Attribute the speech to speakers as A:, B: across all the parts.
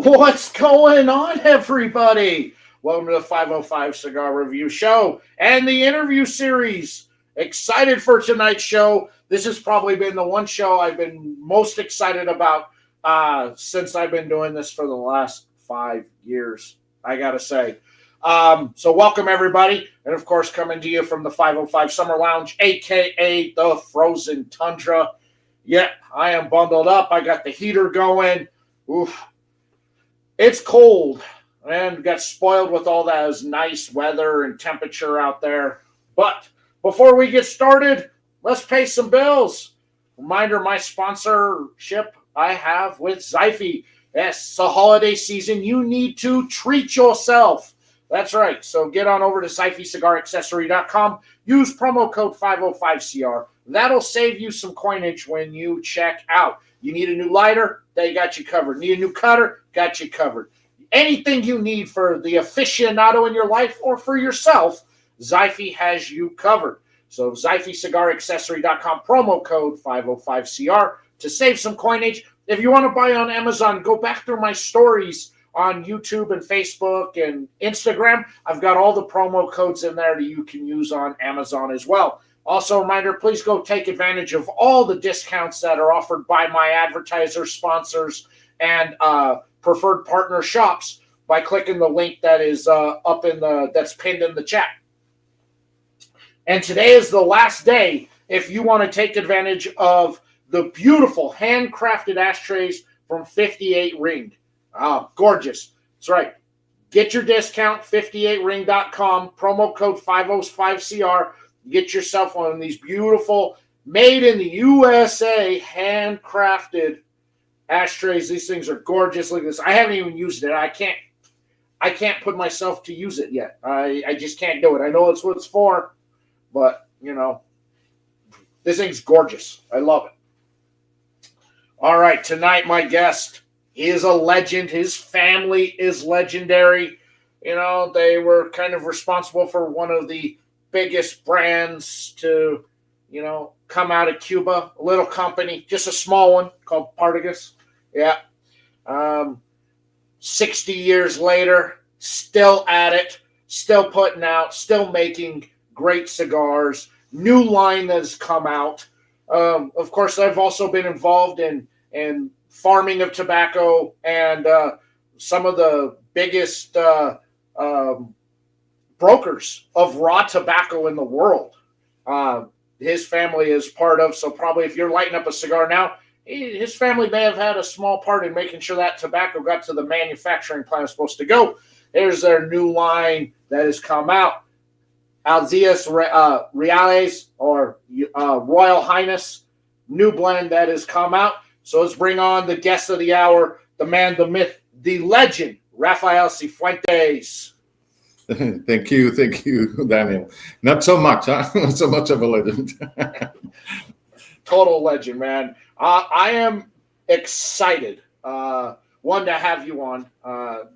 A: What's going on, everybody? Welcome to the 505 Cigar Review Show and the interview series. Excited for tonight's show. This has probably been the one show I've been most excited about since I've been doing this for the last 5 years, I gotta say. So welcome, everybody. And, of course, coming to you from the 505 Summer Lounge, a.k.a. the Frozen Tundra. Yeah, I am bundled up. I got the heater going. Oof. It's cold, and got spoiled with all that nice weather and temperature out there. But before we get started, let's pay some bills. Reminder, my sponsorship I have with Zyfe. Yes, it's the holiday season. You need to treat yourself. That's right. So get on over to ZyfeCigarAccessory.com. Use promo code 505CR. That'll save you some coinage when you check out. You need a new lighter? They got you covered. Need a new cutter? Got you covered. Anything you need for the aficionado in your life or for yourself, Zyfe has you covered. So ZyfeCigarAccessory.com, promo code 505CR to save some coinage. If you want to buy on Amazon, go back through my stories on YouTube and Facebook and Instagram. I've got all the promo codes in there that you can use on Amazon as well. Also, a reminder, please go take advantage of all the discounts that are offered by my advertisers, sponsors, and preferred partner shops by clicking the link that is that's pinned in the chat. And today is the last day if you want to take advantage of the beautiful handcrafted ashtrays from 58 Ring. Gorgeous. That's right. Get your discount, 58ring.com, promo code 505CR. Get yourself one of these beautiful, made in the USA, handcrafted ashtrays. These things are gorgeous. Look at this. I haven't even used it. I can't put myself to use it yet. I just can't do it. I know it's what it's for, but, this thing's gorgeous. I love it. All right, tonight my guest is a legend. His family is legendary. They were kind of responsible for one of the biggest brands to, come out of Cuba. A little company, just a small one called Partagas. Yeah. 60 years later, still at it, still putting out, still making great cigars. New line that has come out. Of course, I've also been involved in farming of tobacco and some of the biggest brokers of raw tobacco in the world. His family is part of, so probably if you're lighting up a cigar now, his family may have had a small part in making sure that tobacco got to the manufacturing plant it's supposed to go. Here's their new line that has come out. Altezas Reales, or Royal Highness, new blend that has come out. So let's bring on the guest of the hour, the man, the myth, the legend, Rafael Cifuentes.
B: Thank you, Daniel. Not so much, huh? Not so much of a legend.
A: Total legend, man. I am excited, one, to have you on.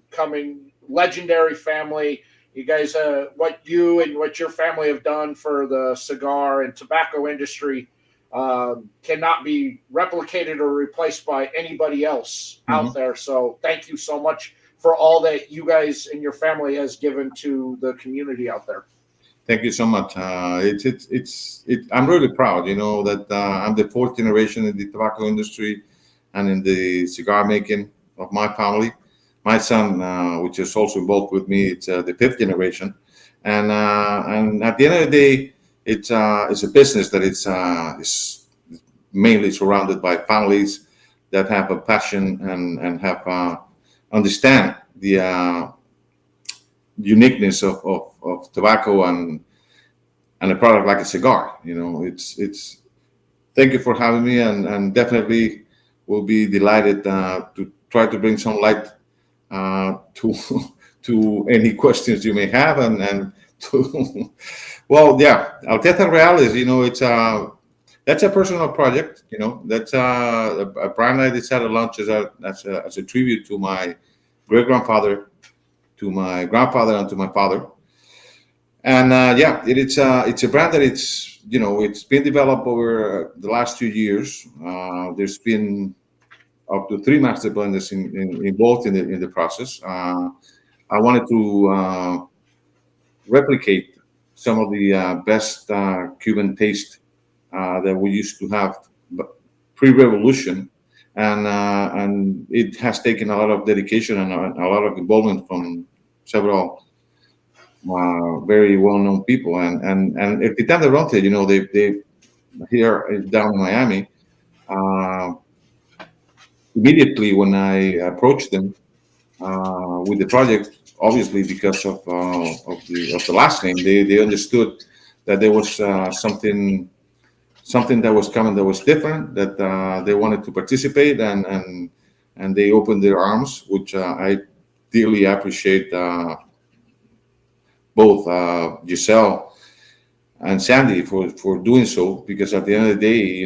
A: Coming, legendary family. You guys, what you and what your family have done for the cigar and tobacco industry cannot be replicated or replaced by anybody else out there. So thank you so much for all that you guys and your family has given to the community out there.
B: Thank you so much. I'm really proud, that I'm the fourth generation in the tobacco industry and in the cigar making of my family. My son, which is also involved with me, it's the fifth generation. And at the end of the day, it's a business that is mainly surrounded by families that have a passion and have understand the uniqueness of tobacco and a product like a cigar. It's thank you for having me, and definitely will be delighted to try to bring some light to any questions you may have and to well, yeah, Altezas Reales, it's that's a personal project. That's a brand I decided to launch as a tribute to my great grandfather, to my grandfather, and to my father. And it's a brand that it's been developed over the last 2 years. There's been up to 3 master blenders involved in the process. I wanted to replicate some of the best Cuban taste that we used to have pre-revolution, and it has taken a lot of dedication and a lot of involvement from several very well-known people. And El Titan de Bronce, they here down in Miami. Uh, Immediately when I approached them with the project, obviously because of the last name, they understood that there was something that was coming that was different, that they wanted to participate, and they opened their arms, which I dearly appreciate both Giselle and Sandy for doing so, because at the end of the day,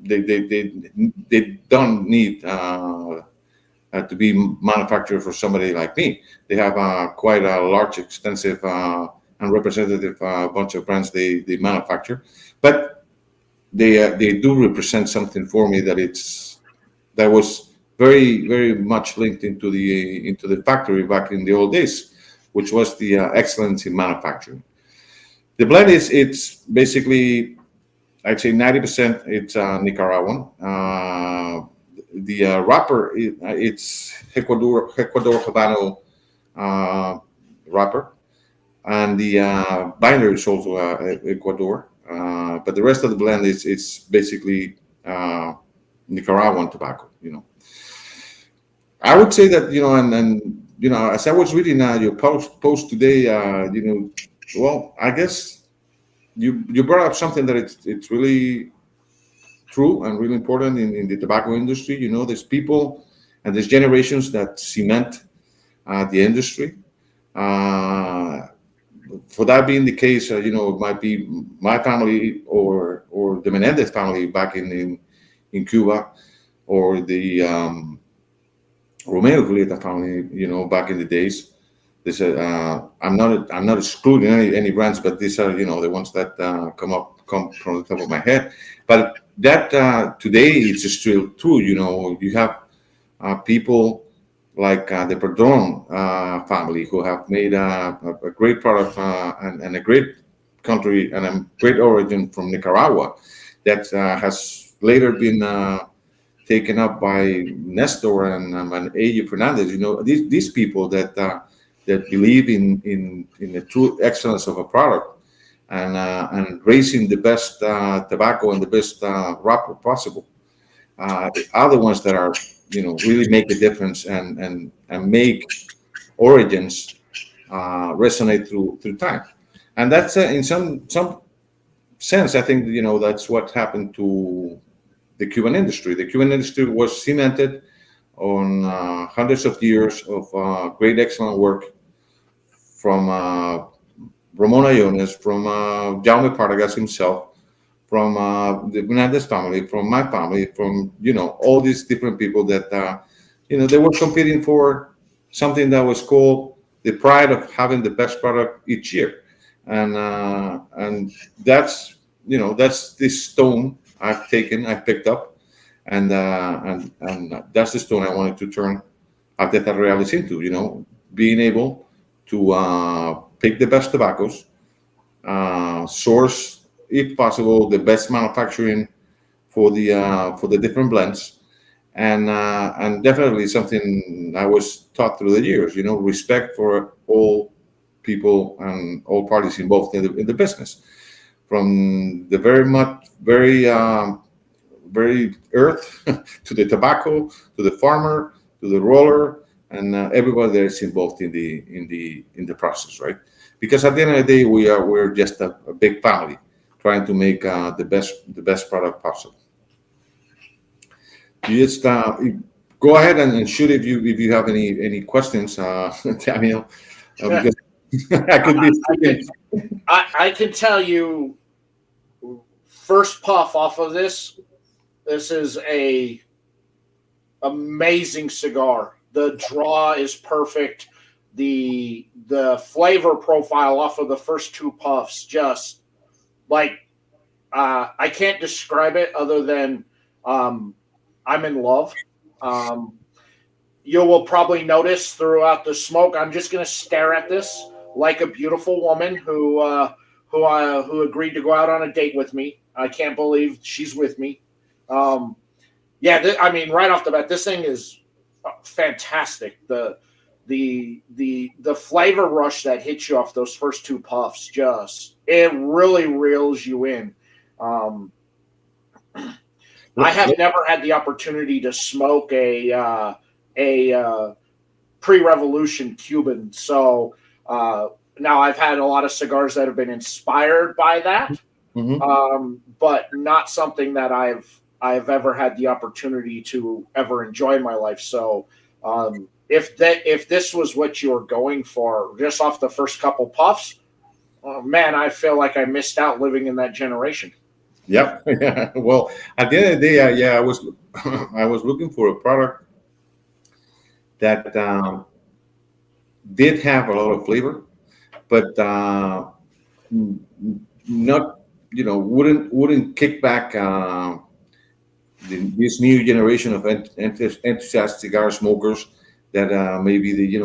B: they don't need to be manufactured for somebody like me. They have quite a large, extensive, and representative bunch of brands they manufacture, but they do represent something for me that was very very much linked into the factory back in the old days, which was the excellence in manufacturing. The blend it's basically, I'd say 90% it's Nicaraguan. The wrapper it's Ecuador Habano wrapper, and the binder is also Ecuador. But the rest of the blend is basically Nicaraguan tobacco. I would say that and as I was reading your post today, well, I guess you brought up something that it's really true and really important in the tobacco industry. There's people and there's generations that cement the industry. Uh, for that being the case, it might be my family or the Menendez family back in Cuba, or the Romeo Julieta family, back in the days. This I'm not excluding any brands, but these are the ones that come from the top of my head. But that today it's still true. You have people like the Perdon family, who have made a great product and a great country and a great origin from Nicaragua, that has later been taken up by Nestor and A.J. Fernandez. These people that believe in the true excellence of a product, and raising the best tobacco and the best wrapper possible, are the ones that are really make a difference and make origins resonate through time. And that's in some sense, I think that's what happened to the Cuban industry. The Cuban industry was cemented on hundreds of years of great, excellent work from Ramon Iones, from Jaume Partagas himself, from the Menendez family, from my family, from all these different people that they were competing for something that was called the pride of having the best product each year, and that's this stone I've picked up, and that's the stone I wanted to turn Altezas Reales into. Being able to pick the best tobaccos, source, if possible, the best manufacturing for the different blends, and definitely something I was taught through the years. Respect for all people and all parties involved in the business, from the very earth to the tobacco, to the farmer, to the roller, and everybody that is involved in the process, right? Because at the end of the day, we're just a big family trying to make the best product possible. You just go ahead and shoot if you have any questions, Daniel, because I could be speaking.
A: I can tell you, first puff off of this. This is a amazing cigar. The draw is perfect. The flavor profile off of the first two puffs, just like I can't describe it other than I'm in love. Um, you will probably notice throughout the smoke, I'm just going to stare at this like a beautiful woman who agreed to go out on a date with me. I can't believe she's with me. Um, yeah, I mean, right off the bat, this thing is fantastic. The flavor rush that hits you off those first two puffs, just it really reels you in. Um, I have never had the opportunity to smoke a pre-revolution Cuban, so now I've had a lot of cigars that have been inspired by that,
B: Mhm.
A: but not something that I've ever had the opportunity to ever enjoy in my life. So if this was what you were going for, just off the first couple puffs, oh, man, I feel like I missed out living in that generation.
B: Yep. Yeah. Well, at the end of the day, yeah, I was I was looking for a product that did have a lot of flavor, but n- not wouldn't kick back this new generation of enthusiast cigar smokers that maybe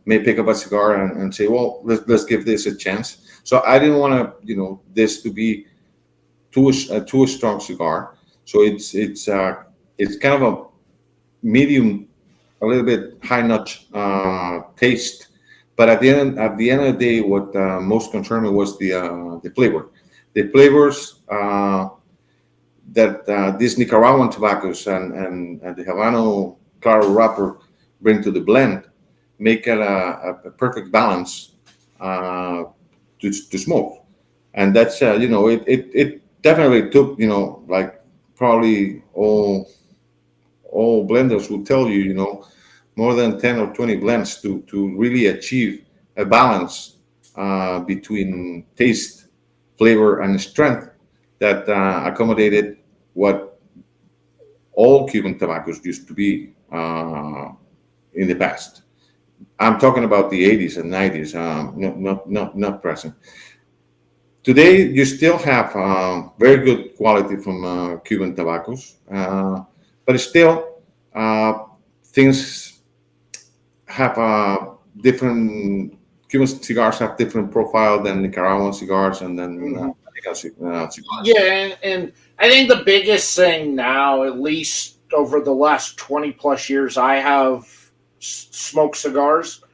B: may pick up a cigar and say, well, let's give this a chance. So I didn't want to this to be too strong cigar. So it's kind of a medium, a little bit high nut taste. But at the end of the day, what most concerned me was the flavor. The flavors that these Nicaraguan tobaccos and the Habano Claro wrapper bring to the blend make it a perfect balance uh, to smoke. And that's it definitely took like probably all blenders will tell you more than 10 or 20 blends to really achieve a balance between taste, flavor, and strength that accommodated what all Cuban tobaccos used to be in the past. I'm talking about the 80s and 90s, not present. Today, you still have very good quality from Cuban tobaccos, but still, things have different. Cuban cigars have different profile than Nicaraguan cigars and then
A: Mhm.
B: cigars.
A: Yeah, and I think the biggest thing now, at least over the last 20 plus years, I have smoked cigars,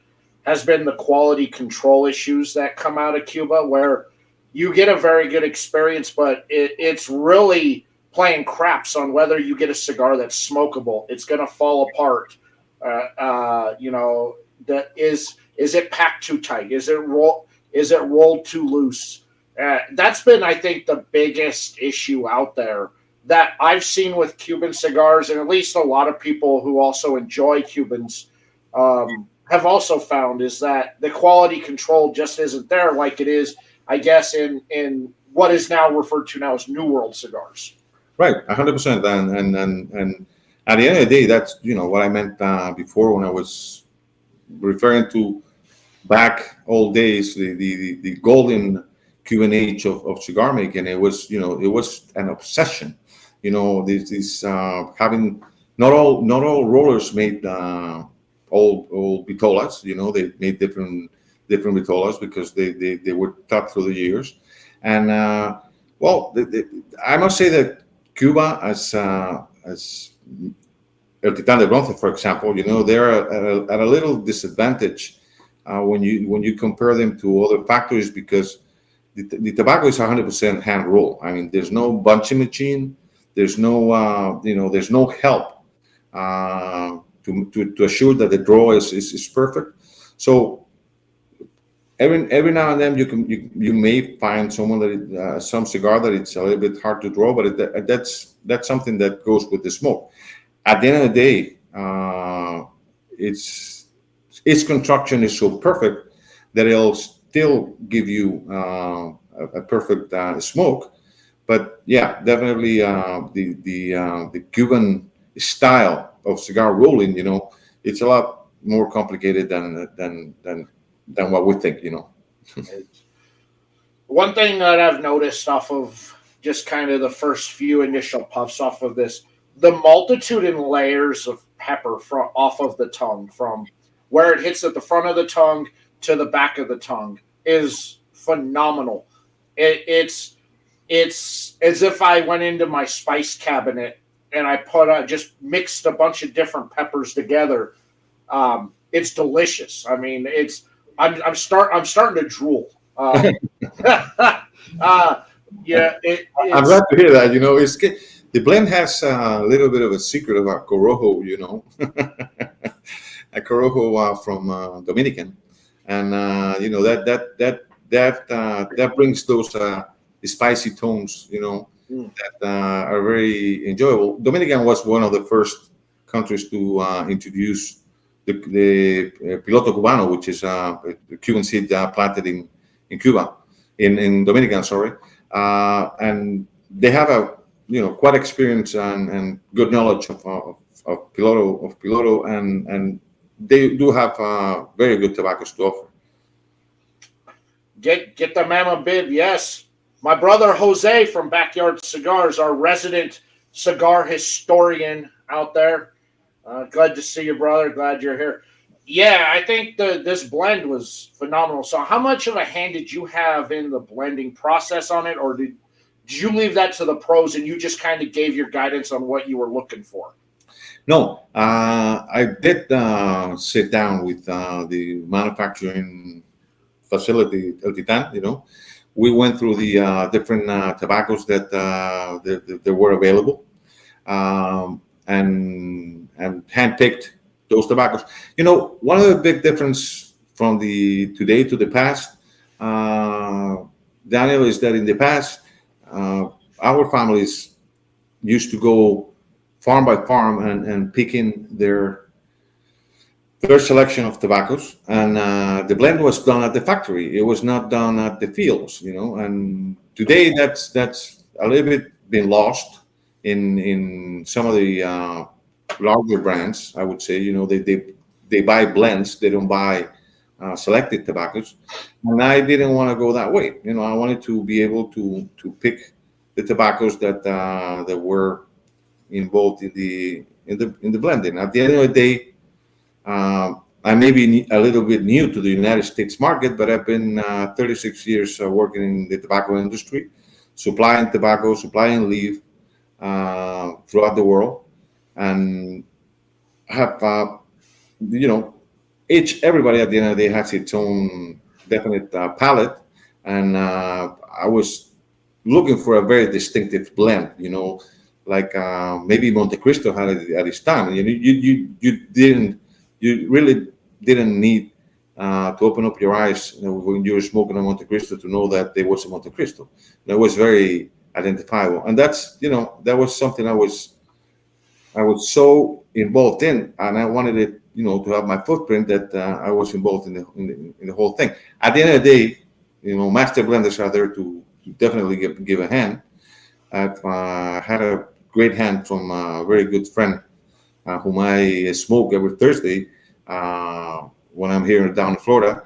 A: has been the quality control issues that come out of Cuba, where you get a very good experience, but it's really playing craps on whether you get a cigar that's smokable. It's going to fall apart. That is it packed too tight? Is it rolled too loose? That's been, I think, the biggest issue out there that I've seen with Cuban cigars, and at least a lot of people who also enjoy Cubans have also found is that the quality control just isn't there like it is, I guess, in what is now referred to now as New World cigars.
B: Right, 100%. And at the end of the day, that's what I meant before when I was referring to back old days, the golden Cuban age of cigar making. It was an obsession. This having not all rollers made old vitolas. They made different vitolas because they were taught through the years. And well, I must say that Cuba, as El Titan de Bronce, for example, they're at a little disadvantage when you compare them to other factories because the tobacco is 100% hand roll. I mean, there's no bunching machine, there's no help to assure that the draw is perfect. So every now and then you may find some cigar that it's a little bit hard to draw, but that's something that goes with the smoke. At the end of the day, its construction is so perfect that it'll still give you a perfect smoke. But yeah, definitely the Cuban style of cigar rolling, it's a lot more complicated than what we think.
A: It's, one thing that I've noticed off of just kind of the first few initial puffs off of this, the multitude and layers of pepper from off of the tongue, from where it hits at the front of the tongue to the back of the tongue, is phenomenal. It's as if I went into my spice cabinet and I just mixed a bunch of different peppers together. It's delicious. I mean, I'm starting to drool. Yeah,
B: I'm
A: it's
B: glad to hear that. The blend has a little bit of a secret about Corojo. A Corojo from Dominican, and that brings those spicy tones. That are very enjoyable. Dominican was one of the first countries to introduce the Piloto Cubano, which is the Cuban seed planted in Cuba, in Dominican, sorry, and they have a quite experience and good knowledge of Piloto, and they do have very good tobaccos to offer.
A: get the Mama Bib, yes. My brother Jose from Backyard Cigars, our resident cigar historian out there. Glad to see you, brother. Glad you're here. Yeah, I think this blend was phenomenal. So, how much of a hand did you have in the blending process on it, or did you leave that to the pros and you just kind of gave your guidance on what you were looking for?
B: No, I did sit down with the manufacturing facility, El Titan. We went through the different tobaccos that were available, and handpicked those tobaccos. One of the big difference from the today to the past, Daniel, is that in the past, our families used to go farm by farm and picking their selection of tobaccos, and the blend was done at the factory. It was not done at the fields, And today, that's a little bit been lost in some of the larger brands. I would say, they buy blends. They don't buy selected tobaccos, and I didn't want to go that way. I wanted to be able to pick the tobaccos that were involved in the blending. At the end of the day, I may be a little bit new to the United States market, but I've been 36 years working in the tobacco industry, supplying tobacco, supplying leaf throughout the world, and have everybody at the end of the day has its own definite palate, and I was looking for a very distinctive blend, like maybe Monte Cristo had it at its time. You really didn't need to open up your eyes when you were smoking a Monte Cristo to know that there was a Monte Cristo. That was very identifiable, and that was something I was so involved in, and I wanted it, to have my footprint that I was involved in the whole thing. At the end of the day, master blenders are there to definitely give a hand. I've had a great hand from a very good friend whom I smoke every Thursday when I'm here down in Florida,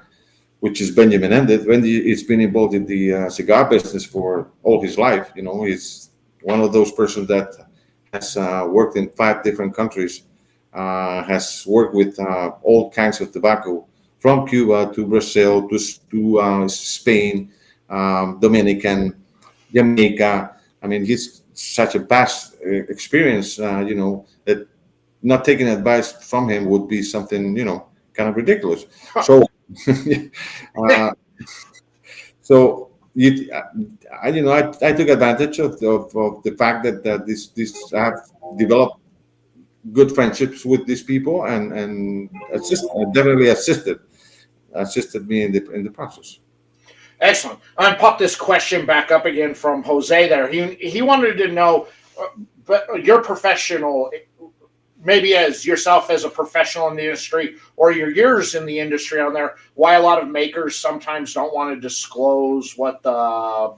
B: which is Benjamin Menendez. Benji has been involved in the cigar business for all his life. He's one of those persons that has worked in 5 different countries, has worked with all kinds of tobacco, from Cuba to Brazil to Spain, Dominican, Jamaica. I mean, he's such a vast experience, that not taking advice from him would be something, kind of ridiculous. So, so I took advantage of the fact that I have developed good friendships with these people, and definitely assisted me in the process.
A: Excellent. I'm gonna pop this question back up again from Jose there. He wanted to know, but your professional, maybe as yourself as a professional in the industry, or your years in the industry on there, why a lot of makers sometimes don't want to disclose what the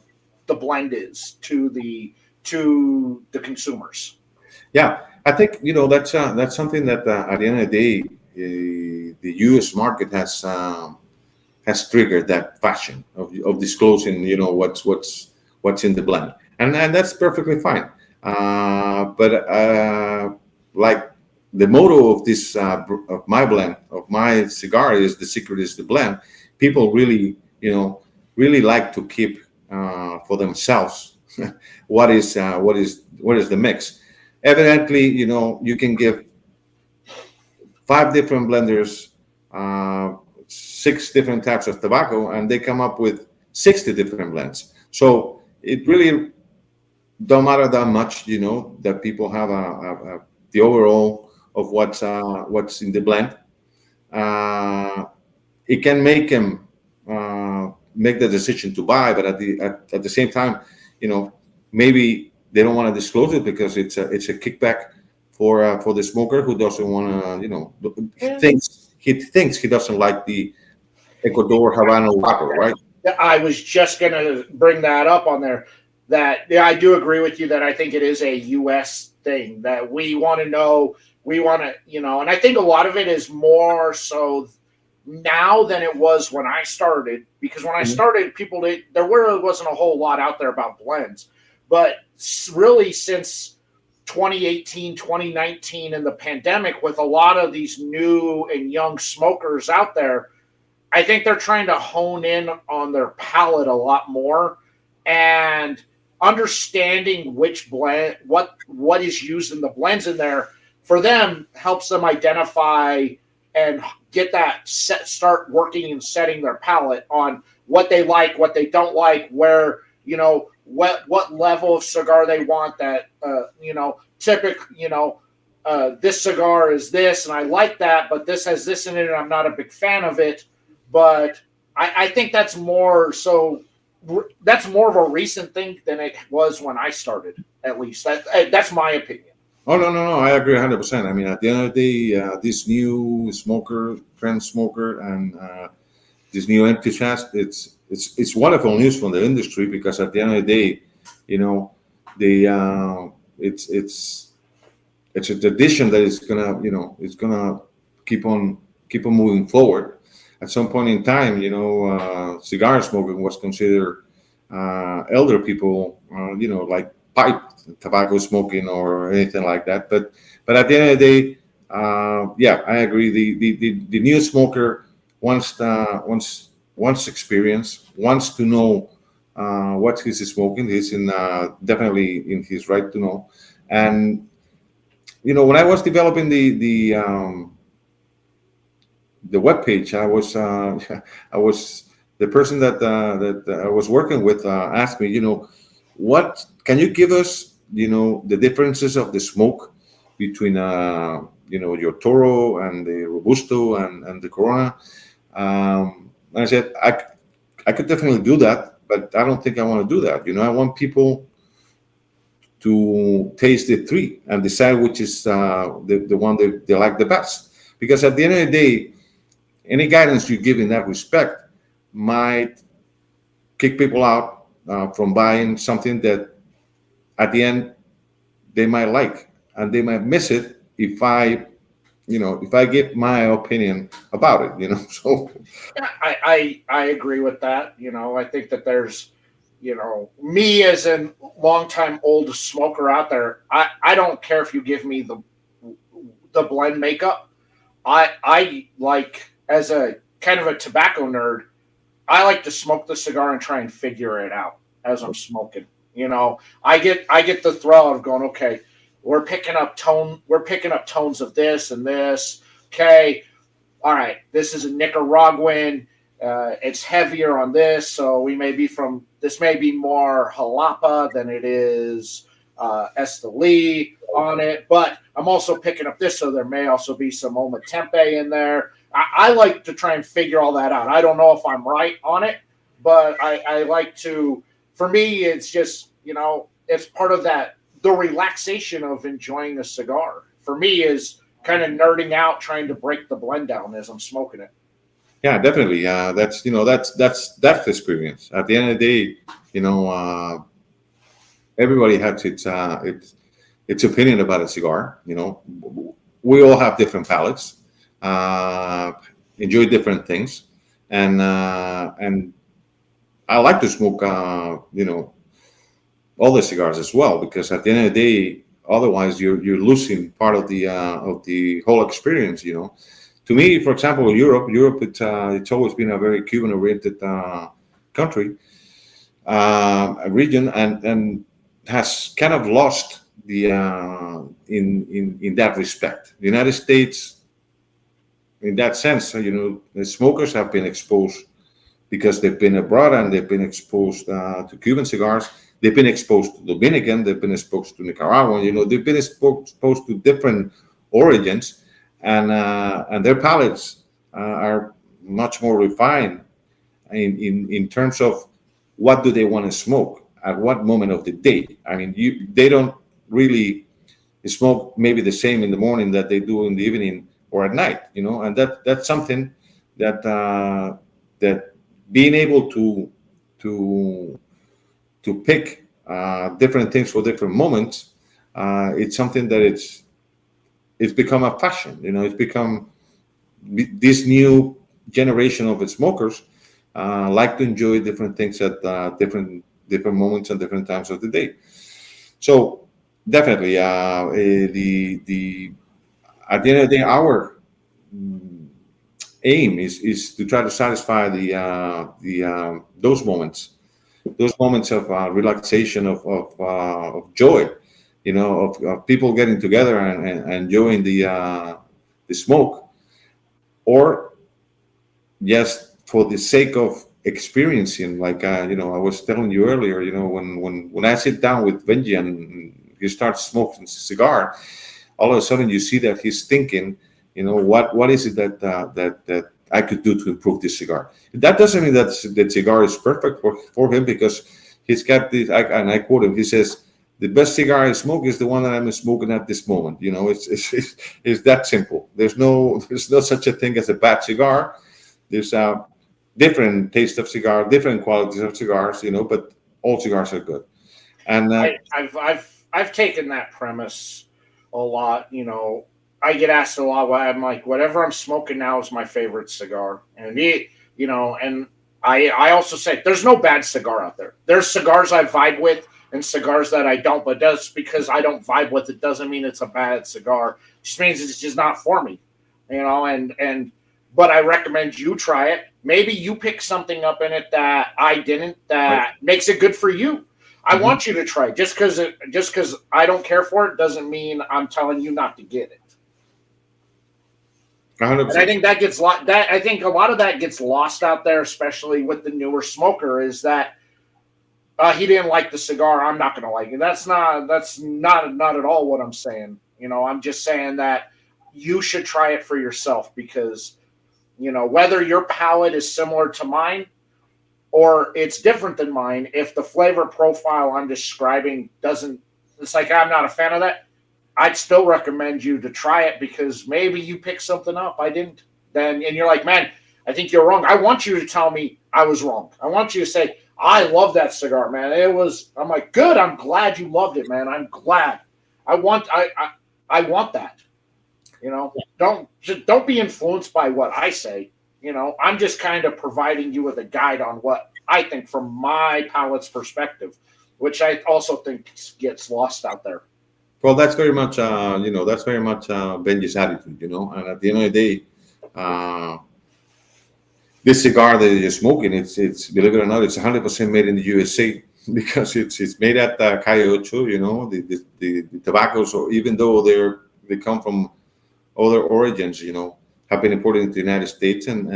A: blend is to the consumers.
B: Yeah, I think that's something that at the end of the day, the U.S. market has triggered that fashion of disclosing, what's in the blend, and that's perfectly fine. But like the motto of this of my blend of my cigar is the secret is the blend. People really, really like to keep for themselves what is the mix. Evidently, you can give five different blenders, six different types of tobacco, and they come up with 60 different blends. So it really don't matter that much, that people have the overall of what's in the blend. Uh, it can make them make the decision to buy, but at the same time, you know, maybe they don't want to disclose it because it's a kickback for the smoker who doesn't want to,
A: Yeah.
B: thinks he doesn't like the Ecuador Havana tobacco, right?
A: I was just going to bring that up on there. That yeah, I do agree with you that I think it is a U.S. thing that we want to know. We want to, and I think a lot of it is more so now than it was when I started. Because when I
B: Mhm.
A: started, there really wasn't a whole lot out there about blends. But really, since 2018, 2019, and the pandemic, with a lot of these new and young smokers out there, I think they're trying to hone in on their palate a lot more and understanding which blend, what is used in the blends in there for them helps them identify and get that start working and setting their palate on what they like, what they don't like, where what level of cigar they want. That this cigar is this, and I like that, but this has this in it, and I'm not a big fan of it. But I think that's more so. That's more of a recent thing than it was when I started. At least that's my opinion.
B: Oh, no, no, no! I agree 100%. I mean, at the end of the day, this new smoker, trend smoker, and this new enthusiast, it's wonderful news from the industry because at the end of the day, you know, the it's a tradition that is gonna it's gonna keep on moving forward. At some point in time, cigar smoking was considered elder people, like pipe tobacco smoking or anything like that. But at the end of the day, yeah, I agree. The new smoker wants experience, wants to know what he's smoking. He's in definitely in his right to know. And when I was developing the web page, I was I was the person that I was working with asked me, what can you give us, the differences of the smoke between your Toro and the Robusto and the Corona. And I said I could definitely do that, but I don't think I want to do that. I want people to taste the three and decide which is the one they like the best. Because at the end of the day, any guidance you give in that respect might kick people out from buying something that at the end they might like, and they might miss it if I give my opinion about it. So
A: Yeah, I agree with that. I think that there's, me as a longtime old smoker out there. I don't care if you give me the blend makeup. I like, as a kind of a tobacco nerd, I like to smoke the cigar and try and figure it out as I'm smoking. I get the thrill of going, okay, we're picking up tones of this and this. Okay, all right, this is a Nicaraguan. It's heavier on this, so this may be more Jalapa than it is Esteli on it. But I'm also picking up this, so there may also be some Ometempe in there. I like to try and figure all that out. I don't know if I'm right on it, but I like to. For me, it's just it's part of the relaxation of enjoying a cigar. For me, is kind of nerding out, trying to break the blend down as I'm smoking it.
B: yeah, definitely. That's the experience. At the end of the day, everybody has its opinion about a cigar. We all have different palates, uh, enjoy different things, and I like to smoke. all the cigars as well, because at the end of the day, otherwise you're losing part of the whole experience. You know, to me, for example, Europe, it's always been a very Cuban oriented country, a region, and has kind of lost the in that respect. The United States, in that sense, you know, the smokers have been exposed because they've been abroad and they've been exposed to Cuban cigars. They've been exposed to Dominican. They've been exposed to Nicaraguan. You know, they've been exposed to different origins, and their palates are much more refined in terms of what do they want to smoke at what moment of the day. I mean, they don't really smoke maybe the same in the morning that they do in the evening or at night. You know, and that's something that that being able to to pick different things for different moments, it's something that it's become a fashion. You know, it's become this new generation of smokers like to enjoy different things at different moments and different times of the day. So definitely, the at the end of the day, our aim is to try to satisfy the those moments of relaxation, of joy, you know, of people getting together and enjoying the smoke, or just for the sake of experiencing. Like you know, I was telling you earlier, you know, when I sit down with Benji and he starts smoking a cigar, all of a sudden you see that he's thinking, you know, what is it that I could do to improve this cigar. That doesn't mean that the cigar is perfect for him, because he's got this, and I quote him, he says, the best cigar I smoke is the one that I'm smoking at this moment. You know, it's that simple. There's no such a thing as a bad cigar. There's a different taste of cigar, different qualities of cigars, you know, but all cigars are good. And
A: I've taken that premise a lot. You know, I get asked a lot why I'm like, whatever I'm smoking now is my favorite cigar, and you know, and I also say there's no bad cigar out there. There's cigars I vibe with and cigars that I don't, but just because I don't vibe with it doesn't mean it's a bad cigar. It just means it's just not for me, you know. And but I recommend you try it. Maybe you pick something up in it that I didn't,
B: right.
A: that makes it good for you. I
B: Mhm.
A: want you to try it. Just because I don't care for it doesn't mean I'm telling you not to get it. And I
B: 100%.
A: think that gets that I think a lot of that gets lost out there, especially with the newer smoker, is that he didn't like the cigar. I'm not going to like it. That's not at all what I'm saying. You know, I'm just saying that you should try it for yourself, because you know whether your palate is similar to mine or it's different than mine. If the flavor profile I'm describing doesn't, it's like I'm not a fan of that. I'd still recommend you to try it, because maybe you picked something up I didn't. Then and you're like, man, I think you're wrong. I want you to tell me I was wrong. I want you to say, I love that cigar, man. It was. I'm like, good. I'm glad you loved it, man. I'm glad. I want that. You know, don't be influenced by what I say. You know, I'm just kind of providing you with a guide on what I think from my palate's perspective, which I also think gets lost out there.
B: Well, that's very much, you know, that's very much Benji's attitude, you know. And at the end of the day, uh, this cigar that you're smoking, it's believe it or not, it's 100% made in the USA because it's made at Calle Ocho, you know. The tobaccos, or even though they come from other origins, you know, have been imported into the United States, and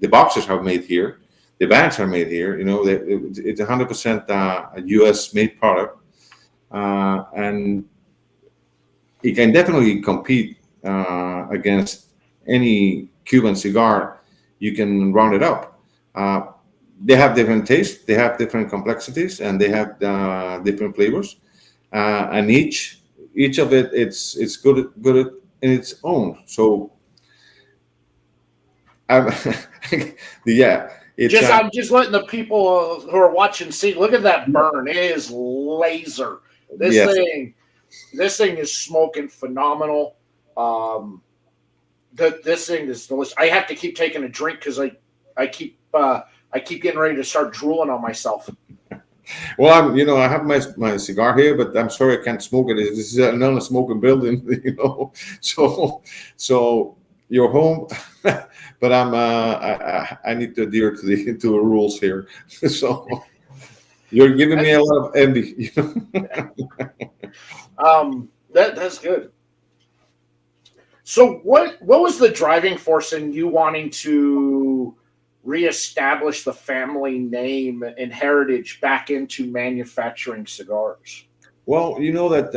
B: the boxes are made here, the bags are made here, you know. It's 100% a US made product, and it can definitely compete against any Cuban cigar. You can round it up. Uh, they have different tastes, they have different complexities, and they have different flavors. And each of it, it's good in its own. So, um, yeah, it's
A: I'm just letting the people who are watching see. Look at that burn. It is laser. This
B: yes.
A: thing, this thing is smoking phenomenal. Um, this thing is delicious. I have to keep taking a drink because I keep getting ready to start drooling on myself.
B: Well, I have my cigar here, but I'm sorry I can't smoke it. This is a non-smoking building, So you're home, but I need to adhere to the rules here. So you're giving me a lot of envy.
A: That's good. So what was the driving force in you wanting to reestablish the family name and heritage back into manufacturing cigars?
B: Well, you know that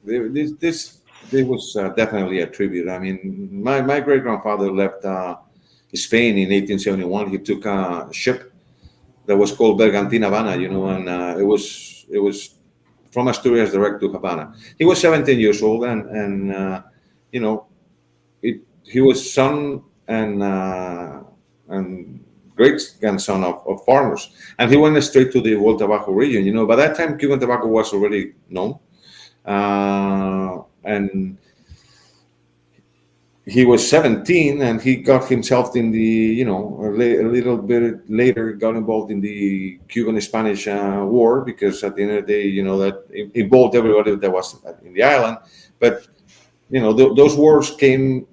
B: this was definitely a tribute. I mean, my great grandfather left Spain in 1871. He took a ship that was called Bergantin Havana, and it was from Asturias direct to Havana. He was 17 years old, and you know, he was son and great grandson of farmers, and he went straight to the World Tobacco region. By that time, Cuban tobacco was already known, and he was 17, and he got himself in a little bit later got involved in the Cuban-Spanish war, because at the end of the day, that involved everybody that was in the island. But those wars came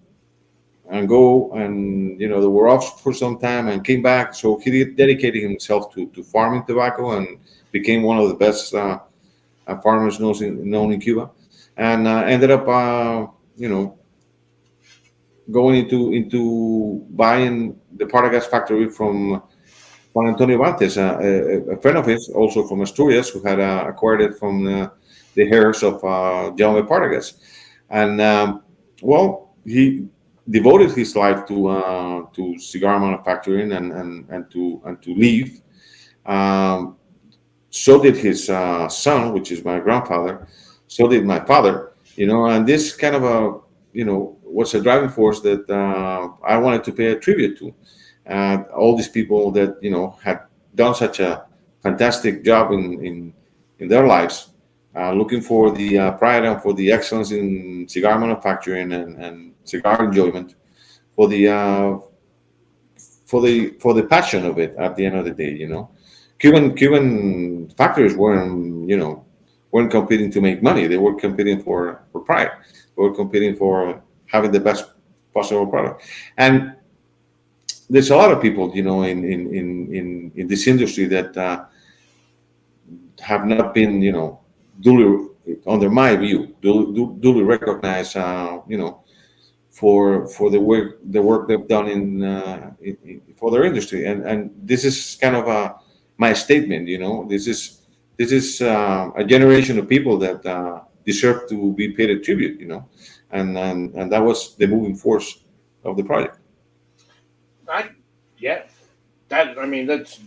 B: and go, and they were off for some time and came back. So he dedicated himself to farming tobacco and became one of the best farmers known in Cuba, and ended up going into buying the Partagas factory from Juan Antonio Valtes, a friend of his, also from Asturias, who had acquired it from the heirs of Jaume Partagas. And well, he devoted his life to cigar manufacturing and to leaf. Um, so did his son, which is my grandfather. So did my father. And this kind of was a driving force that I wanted to pay a tribute to. All these people that had done such a fantastic job in their lives, looking for the pride and for the excellence in cigar manufacturing and cigar enjoyment, for the passion of it. At the end of the day, Cuban factories weren't competing to make money. They were competing for pride. They were competing for having the best possible product. And there's a lot of people, in this industry that have not been, duly, under my view, duly recognized, for the work they've done for their industry. And this is kind of my statement. This is a generation of people that deserve to be paid a tribute. And that was the moving force of the project.
A: Yeah, that's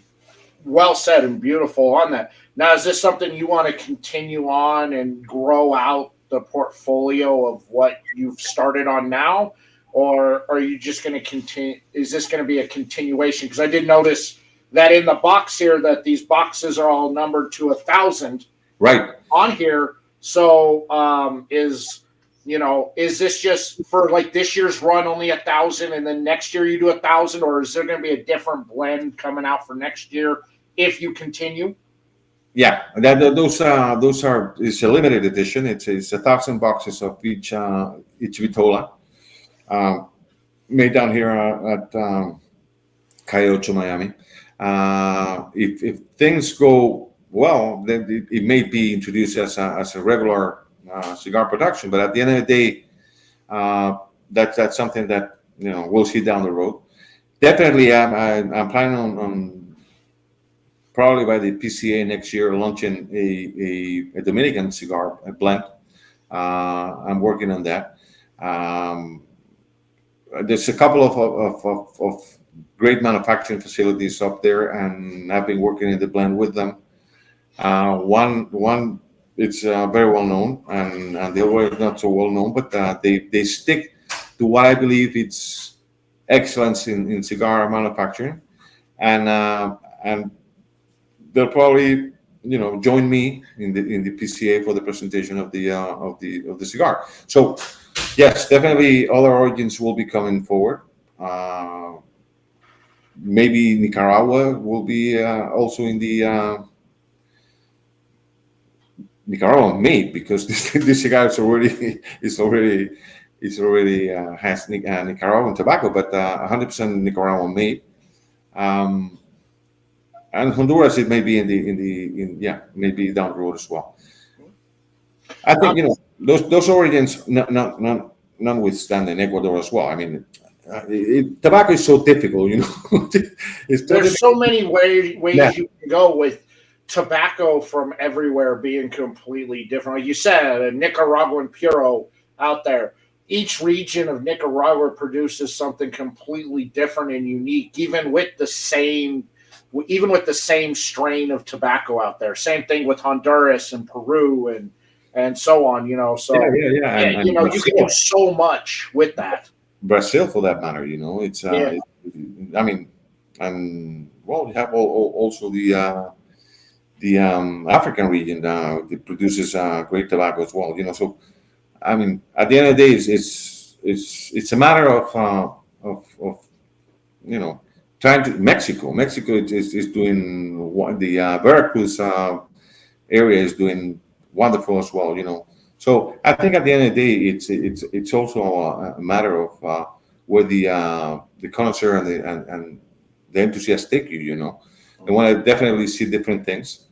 A: well said and beautiful on that. Now, is this something you want to continue on and grow out the portfolio of what you've started on now, or are you just going to continue? Is this going to be a continuation? Because I did notice that in the box here that these boxes are all numbered to 1,000
B: Right.
A: on here. So is this just for like this year's run only 1,000, and then next year you do 1,000, or is there going to be a different blend coming out for next year if you continue?
B: Yeah, those are it's a limited edition. It's 1,000 boxes of each vitola, um, made down here at Calle Ocho, Miami. If things go well, then it may be introduced as a regular cigar production. But at the end of the day, that's something that we'll see down the road. Definitely, I'm planning on probably by the PCA next year launching a Dominican cigar, a blend. I'm working on that. Um, there's a couple of great manufacturing facilities up there, and I've been working in the blend with them. One it's very well known, and the other is not so well known, but they stick to what I believe it's excellence in cigar manufacturing, and they'll probably join me in the PCA for the presentation of the cigar. So yes, definitely other origins will be coming forward. maybe Nicaragua will be also in the Nicaraguan made, because this cigar is already has Nicaraguan tobacco, but 100% Nicaraguan made. Um, and Honduras, it may be yeah, maybe down the road as well. I think,
A: Um,
B: those origins, notwithstanding Ecuador as well. I mean, tobacco is so difficult, it's so
A: there's
B: difficult.
A: so many
B: Yeah,
A: ways you can go with tobacco from everywhere being completely different. Like you said, a Nicaraguan puro out there. Each region of Nicaragua produces something completely different and unique, even with the same strain of tobacco out there. Same thing with Honduras and Peru and so on.
B: yeah,
A: So
B: yeah, yeah,
A: yeah,
B: and
A: you can do so much with that.
B: Brazil for that matter. It's
A: Yeah.
B: I mean, and well, you have also the African region that produces great tobacco as well. So I mean, at the end of the day, it's a matter of trying to Mexico is doing the Veracruz area is doing wonderful as well. So I think at the end of the day, it's also a matter of where the connoisseur and the enthusiast take you. They want to definitely see different things.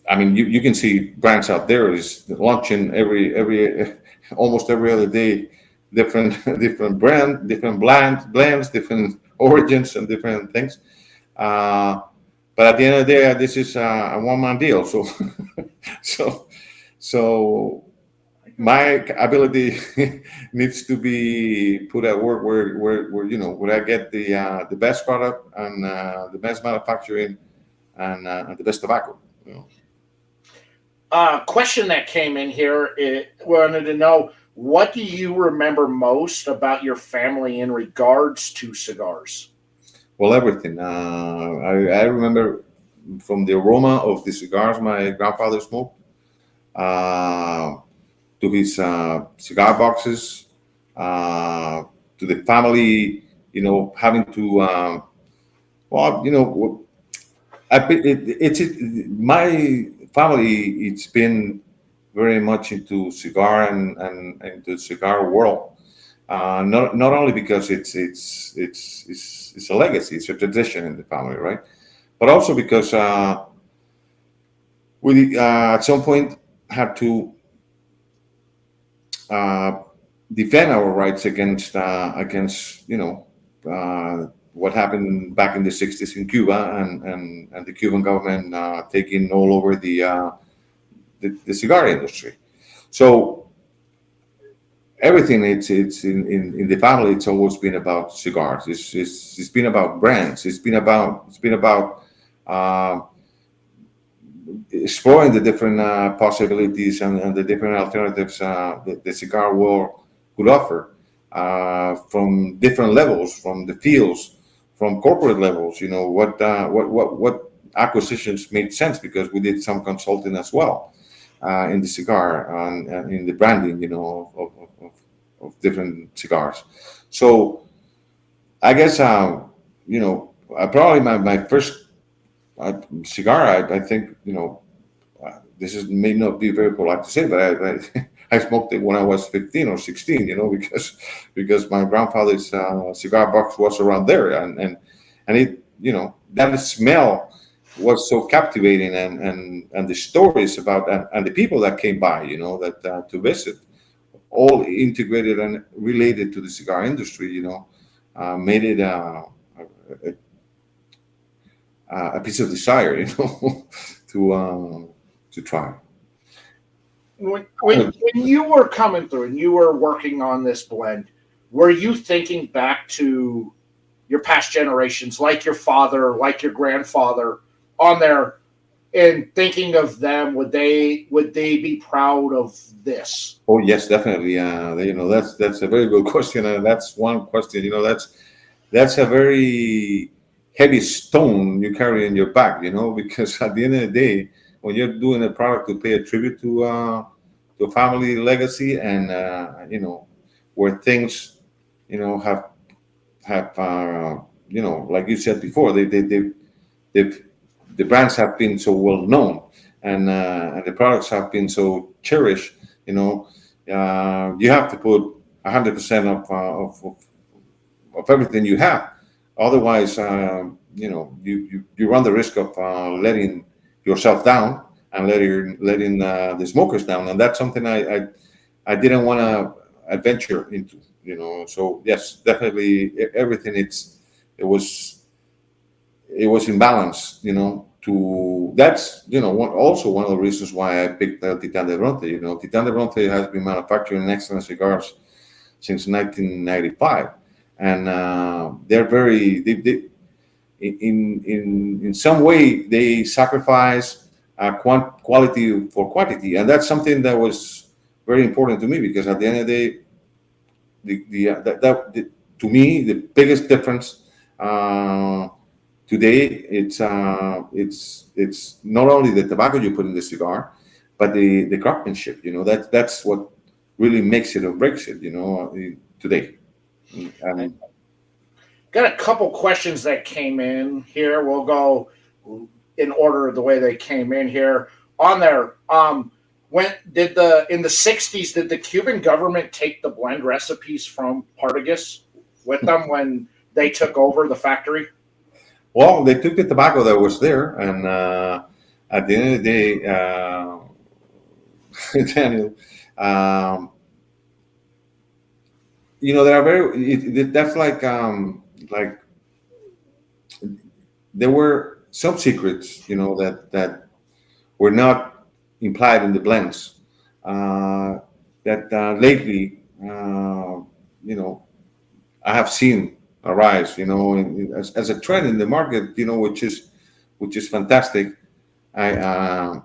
B: I mean, you can see brands out there is launching every almost every other day, different different blends, different origins, and different things. Uh, but at the end of the day, this is a one man deal. So so so my ability needs to be put at work where where I get the best product and the best manufacturing and the best tobacco.
A: Question that came in here, it wanted to know, what do you remember most about your family in regards to cigars?
B: Well, everything. I remember from the aroma of the cigars my grandfather smoked, uh, to his cigar boxes, uh, to the family, having to, well, my family, it's been very much into cigar and into cigar world. Not only because it's a legacy, it's a tradition in the family, right? But also because we at some point had to uh, defend our rights against what happened back in the 60s in Cuba, and the Cuban government taking all over the cigar industry. So everything, it's in the family, it's always been about cigars. It's been about brands. It's been about uh, exploring the different possibilities and the different alternatives the cigar world could offer, from different levels, from the fields, from corporate levels. What acquisitions made sense, because we did some consulting as well in the cigar and in the branding, of different cigars. So I guess probably my first cigar. I think this is may not be very polite to say, but I smoked it when I was 15 or 16. Because my grandfather's cigar box was around there, and it that smell was so captivating, and the stories about and the people that came by, that to visit, all integrated and related to the cigar industry, made it a piece of desire, to try.
A: When you were coming through and you were working on this blend, were you thinking back to your past generations, like your father, like your grandfather, on there, and thinking of them? Would they be proud of this?
B: Oh yes, definitely. That's a very good question, and that's one question. That's a very heavy stone you carry in your back. Because at the end of the day, when you're doing a product to pay a tribute to family legacy, and where things have have like you said before, they've the brands have been so well known, and the products have been so cherished. You have to put 100% of everything you have. Otherwise, you run the risk of letting yourself down and letting the smokers down, and that's something I didn't want to adventure into. So yes, definitely everything. It was it was in balance. To that's also one of the reasons why I picked Titan de Bronte. Titan de Bronte has been manufacturing excellent cigars since 1995, and they're very in some way they sacrifice quality for quantity, and that's something that was very important to me because at the end of the day, to me the biggest difference uh, today it's not only the tobacco you put in the cigar, but the craftsmanship. That's what really makes it or breaks it. Today.
A: I
B: And
A: got a couple questions that came in here. We'll go in order of the way they came in here. On there, when did the in the '60s did the Cuban government take the blend recipes from Partagas with them when they took over the factory?
B: well, they took the tobacco that was there, and at the end of the day, Daniel, um, there are that's like there were some secrets, that were not implied in the blends. Uh, that lately, I have seen arise, as a trend in the market, which is fantastic. I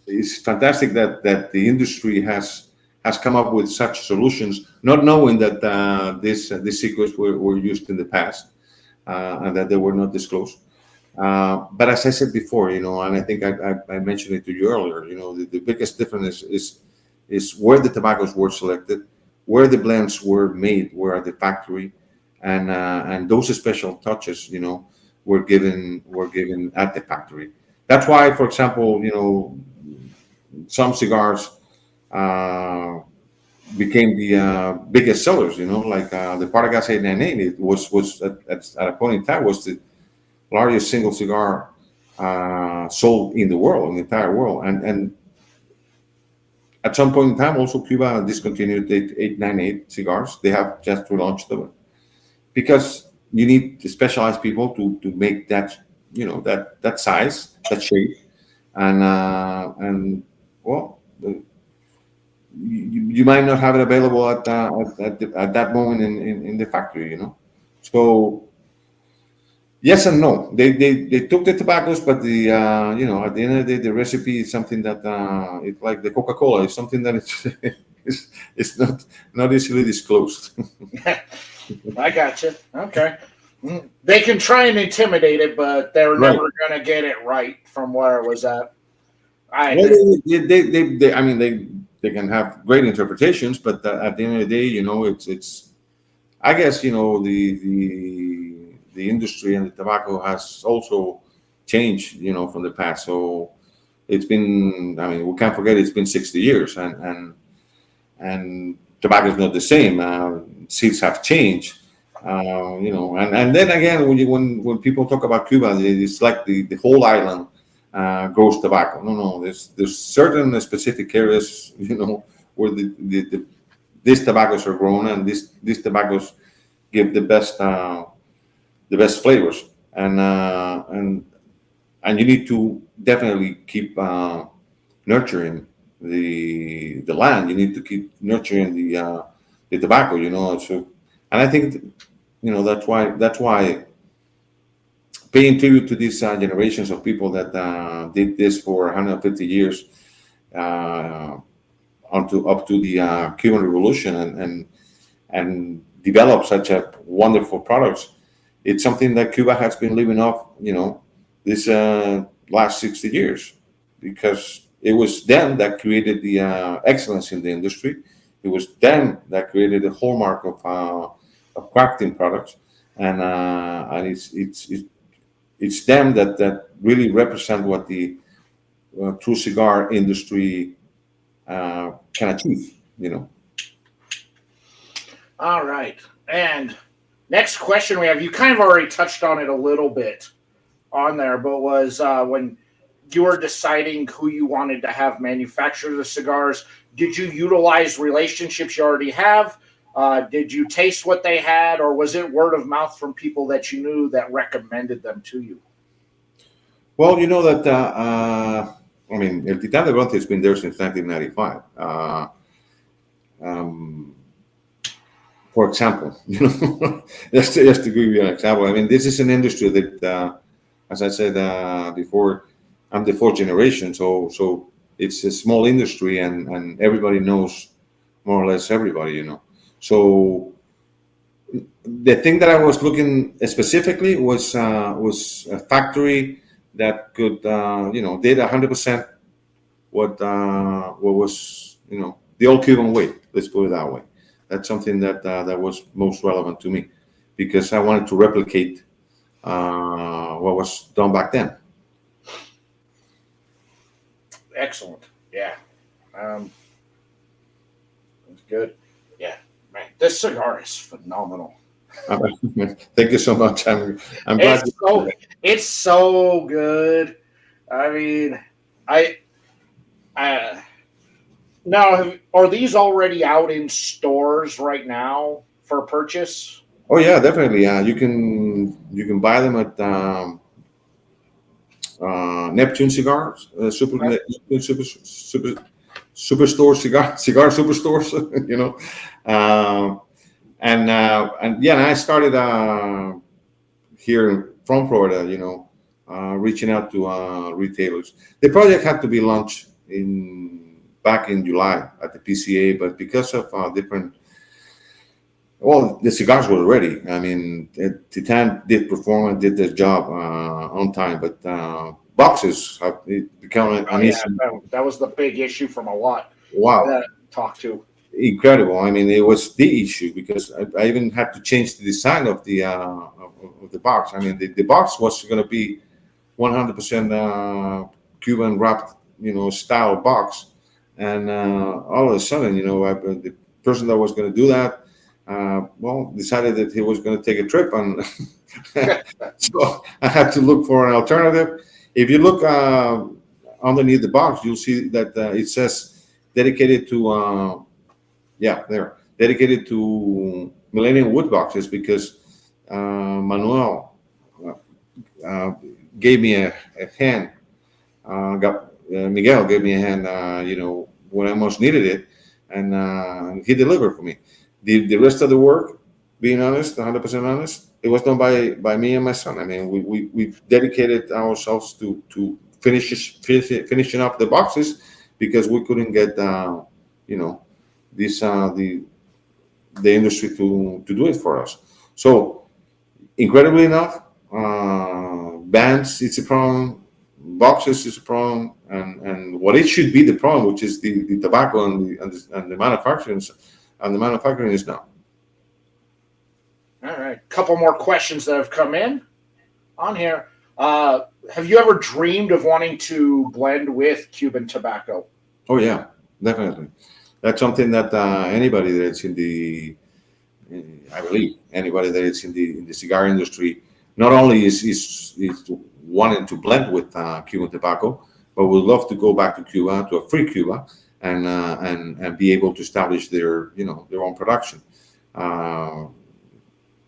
B: It's fantastic that the industry has come up with such solutions, not knowing that these secrets were used in the past, and that they were not disclosed. But as I said before, and I think I mentioned it to you earlier, the biggest difference is where the tobaccos were selected, where the blends were made, where at the factory, and those special touches, were given at the factory. That's why, for example, some cigars uh, became the biggest sellers. Like the Partagas 898. It was at a point in time was the largest single cigar sold in the world, in the entire world. And at some point in time, also Cuba discontinued the 898 cigars. They have just relaunched them because you need specialized people to make that that size, that shape, and well, you might not have it available at that moment in the factory. So yes and no. They took the tobaccos, but at the end of the day, the recipe is something that it's like the Coca Cola. It's something that it's not easily disclosed.
A: I got you. Okay. They can try and intimidate it, but they're
B: Right.
A: never going to get it right from where it was at. I
B: Well, I mean, they can have great interpretations, but at the end of the day, it's. I guess the industry and the tobacco has also changed, from the past. So it's been. I mean, we can't forget it's been 60 years, and tobacco is not the same. Seeds have changed. And then again, when people talk about Cuba, it's like the whole island grows tobacco. No, there's certain specific areas, where these tobaccos are grown, and these tobaccos give the best flavors, and you need to definitely keep nurturing the land. You need to keep nurturing the tobacco. So, and I think that's why paying tribute to these generations of people that did this for 150 years, uh, up to the Cuban Revolution, and develop such a wonderful products. It's something that Cuba has been living off, this last 60 years, because it was them that created the excellence in the industry. It was them that created the hallmark of crafting products, and it's them that really represent what the true cigar industry can achieve. You know.
A: All right. And next question we have, you kind of already touched on it a little bit on there, but was when you were deciding who you wanted to have manufacture the cigars, did you utilize relationships you already have? Did you taste what they had, or was it word of mouth from people that you knew that recommended them to you?
B: Well, you know that I mean, El Titan de Bronce has been there since 1995. Um, for example, you know, just to give you an example, I mean, this is an industry that, as I said before, I'm the fourth generation, so it's a small industry, and everybody knows more or less everybody, you know. So the thing that I was looking specifically was a factory that could, you know, did 100% what was, you know, the old Cuban way. Let's put it that way. That's something that was most relevant to me, because I wanted to replicate what was done back then.
A: Excellent. Yeah. Um, that's good. Yeah. Man, this cigar is phenomenal.
B: Thank you so much. I'm glad.
A: It's so good. I mean, I uh, now are these already out in stores right now for purchase?
B: Oh yeah, definitely. You can buy them at Neptune Cigars, superstore cigar superstores. You know, and yeah, and I started here from Florida. You know, reaching out to retailers. The project had to be launched in back in July at the PCA, but because of different, well, the cigars were ready. I mean, Titan did perform and did their job on time, but boxes have become
A: Oh
B: an
A: yeah,
B: issue.
A: that was the big issue from a lot
B: Wow,
A: that I talked to.
B: incredible! I mean, it was the issue because I even had to change the design of the box. I mean, the box was going to be 100% Cuban wrapped, you know, style box, and all of a sudden, you know, the person that was going to do that, well, decided that he was going to take a trip, and so I had to look for an alternative. If you look underneath the box, you'll see that it says dedicated to, yeah, there, dedicated to Millennium Wood boxes, because Manuel uh, gave me a hand. Miguel gave me a hand, you know, when I most needed it, and he delivered for me. The rest of the work, being honest, 100% honest, it was done by me and my son. I mean, we dedicated ourselves to finishing up the boxes, because we couldn't get, you know, this the industry to do it for us. So incredibly enough, bands it's a problem, boxes is a problem, and what it should be the problem, which is the tobacco and the manufacturing, is not.
A: All right, couple more questions that have come in on here. Have you ever dreamed of wanting to blend with Cuban tobacco?
B: Oh yeah, definitely. That's something that anybody that's in the, I believe anybody that is in the cigar industry, not only is wanting to blend with Cuban tobacco, but would love to go back to Cuba, to a free Cuba, and be able to establish their, you know, their own production. Uh,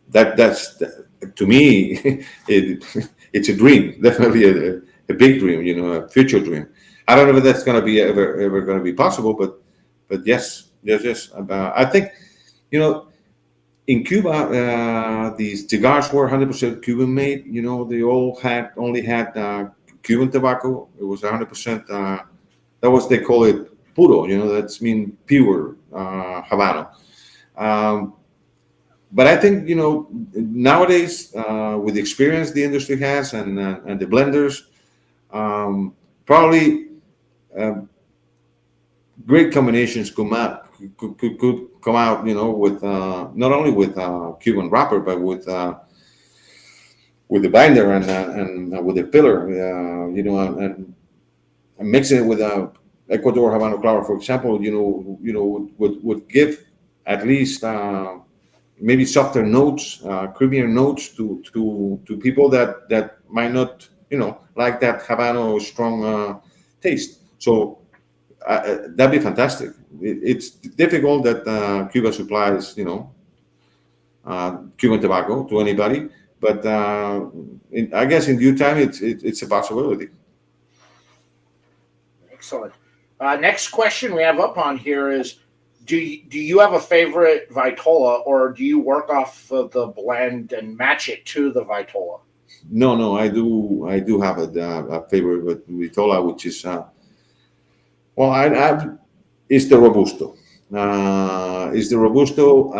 B: that's to me, it, it's a dream, definitely a big dream, you know, a future dream. I don't know if that's going to be ever going to be possible, but yes. I think, you know, in Cuba, the cigars were 100% Cuban made. You know, they all had only had Cuban tobacco. It was 100%. That was, they call it puro. You know, that's mean pure Habano. Um, but I think, you know, nowadays, with the experience the industry has, and the blenders, probably uh, great combinations could come out, you know, with not only with Cuban wrapper, but with with the binder and with the filler, and mixing it with Ecuador Habano flower, for example, would give at least maybe softer notes, creamier notes to people that might not like that Habano strong taste. So that'd be fantastic. It's difficult that Cuba supplies Cuban tobacco to anybody, but I guess in due time it's a possibility.
A: Excellent. Next question we have up on here is, do you have a favorite Vitola, or do you work off of the blend and match it to the Vitola?
B: No, I do have a favorite with Vitola, which is it's the Robusto. It's the Robusto.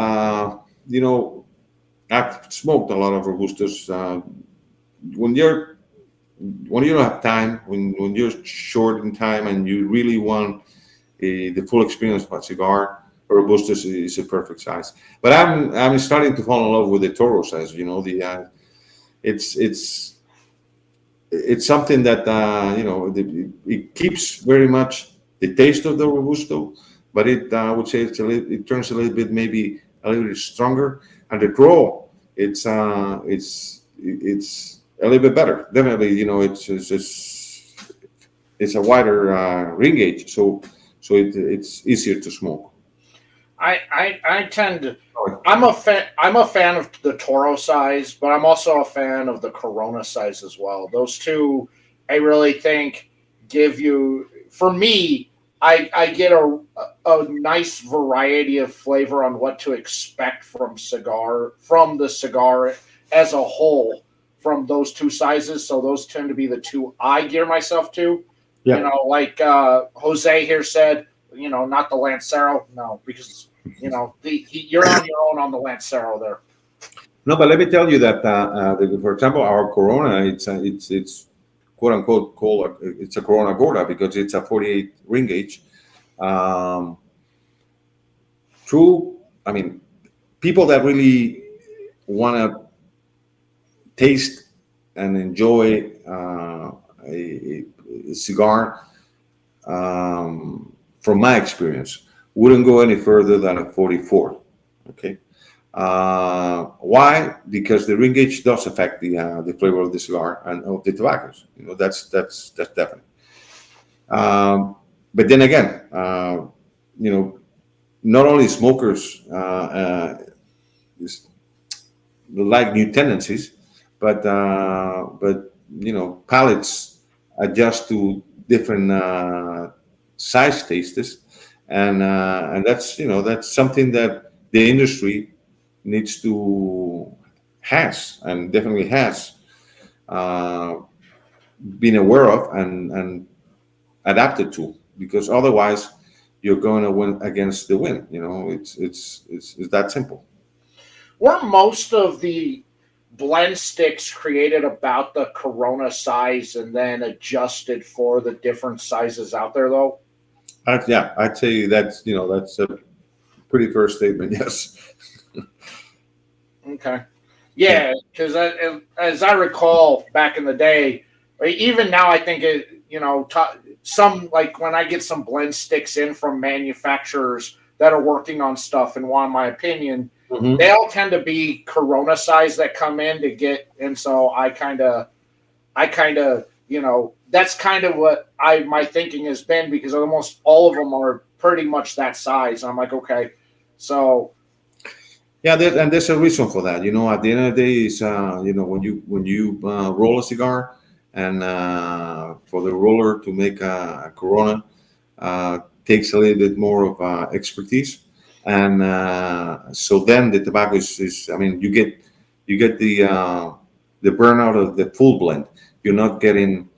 B: I've smoked a lot of Robustos. When you don't have time, when you're short in time, and you really want the full experience of a cigar, a Robusto is a perfect size. But I'm starting to fall in love with the Toro size. It's something that it keeps very much the taste of the Robusto, but I would say it turns a little bit, maybe a little bit stronger, and the draw it's a little bit better. Definitely, it's a wider ring gauge, so it's easier to smoke.
A: I tend to. I'm a fan of the Toro size, but I'm also a fan of the Corona size as well. Those two, I really think, give you. For me, I get a nice variety of flavor on what to expect from the cigar as a whole from those two sizes. So those tend to be the two I gear myself to.
B: Yeah.
A: Like Jose here said, not the Lancero, no, because you're on your own on the Lancero there.
B: No, but let me tell you that, for example, our Corona, it's quote unquote called it's a Corona Gorda because it's a 48 ring gauge. Um, True, I mean, people that really want to taste and enjoy a cigar, from my experience, wouldn't go any further than a 44. Okay. Why? Because the ring gauge does affect the flavor of the cigar and of the tobaccos. That's definite. But then again, not only smokers like new tendencies, but palates adjust to different size tastes, and that's something that the industry needs to and definitely has uh, been aware of and adapted to, because otherwise you're going to win against the wind. It's that simple.
A: Were most of the blend sticks created about the Corona size and then adjusted for the different sizes out there, though?
B: Yeah, I'd say that's a pretty fair statement. Yes.
A: Okay.
B: Yeah.
A: Yeah, because as I recall back in the day, even now, I think some, like when I get some blend sticks in from manufacturers that are working on stuff and want my opinion,
B: Mhm.
A: they all tend to be Corona size that come in to get, and so I kind of, that's kind of what my thinking has been, because almost all of them are pretty much that size. I'm like, okay, so
B: Yeah, and there's a reason for that. At the end of the day, is when you roll a cigar, and for the roller to make a Corona takes a little bit more of expertise, and so then the tobacco is I mean, you get the burnout of the full blend. You're not getting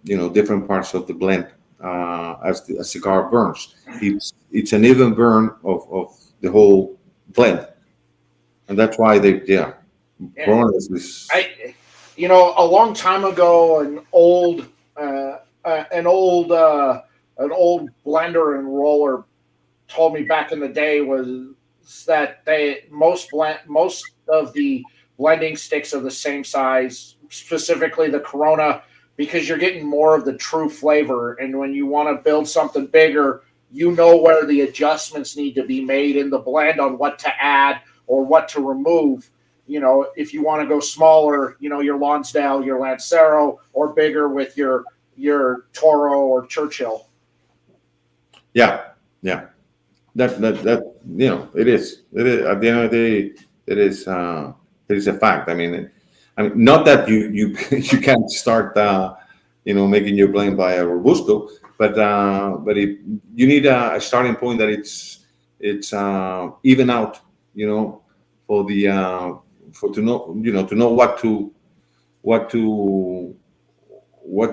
B: different parts of the blend as the cigar burns. It's an even burn of the whole blend, and that's why
A: yeah.
B: Corona is
A: A long time ago, uh, uh, an old, uh, an old blender and roller told me back in the day was that most of the blending sticks of the same size, specifically the Corona, because you're getting more of the true flavor. And when you want to build something bigger, you know where the adjustments need to be made in the blend on what to add or what to remove. You know, if you want to go smaller, you know, your Lonsdale, your Lancero, or bigger with your Toro or Churchill.
B: Yeah, yeah. That you know, it is at the end of the day, it is a fact. I mean, not that you you can't start making your blend by a robusto, but you need a starting point that it's even out, for the for to know what to what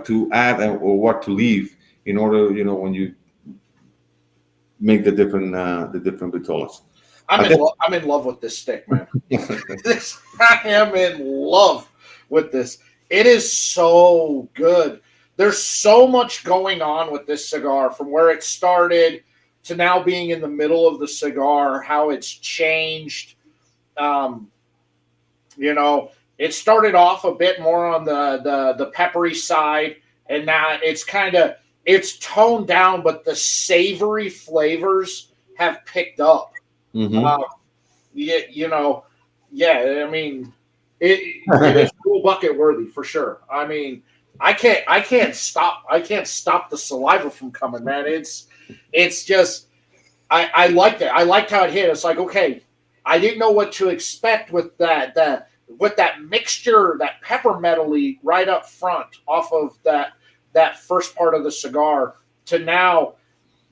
B: to add or what to leave in order, when you make the different vitolas.
A: I'm in love with this stick, man. I am in love with this. It is so good. There's so much going on with this cigar, from where it started to now being in the middle of the cigar, how it's changed. Um, it started off a bit more on the peppery side, and now it's toned down, but the savory flavors have picked up.
B: Mm-hmm.
A: I mean, it is cool bucket worthy for sure. I mean, I can't stop the saliva from coming, man. It's just I liked it. I liked how it hit. It's like, okay, I didn't know what to expect with that mixture, that pepper metally right up front off of that first part of the cigar, to now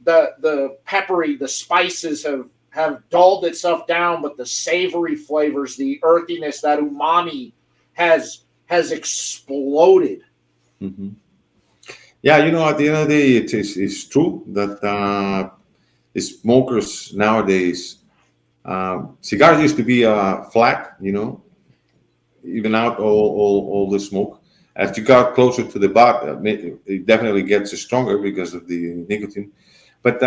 A: the peppery, the spices have dulled itself down, but the savory flavors, the earthiness, that umami has exploded.
B: Mm-hmm. Yeah, at the end of the day, it's true that the smokers nowadays, cigars used to be flat, even out all the smoke. As you got closer to the butt, it definitely gets stronger because of the nicotine. But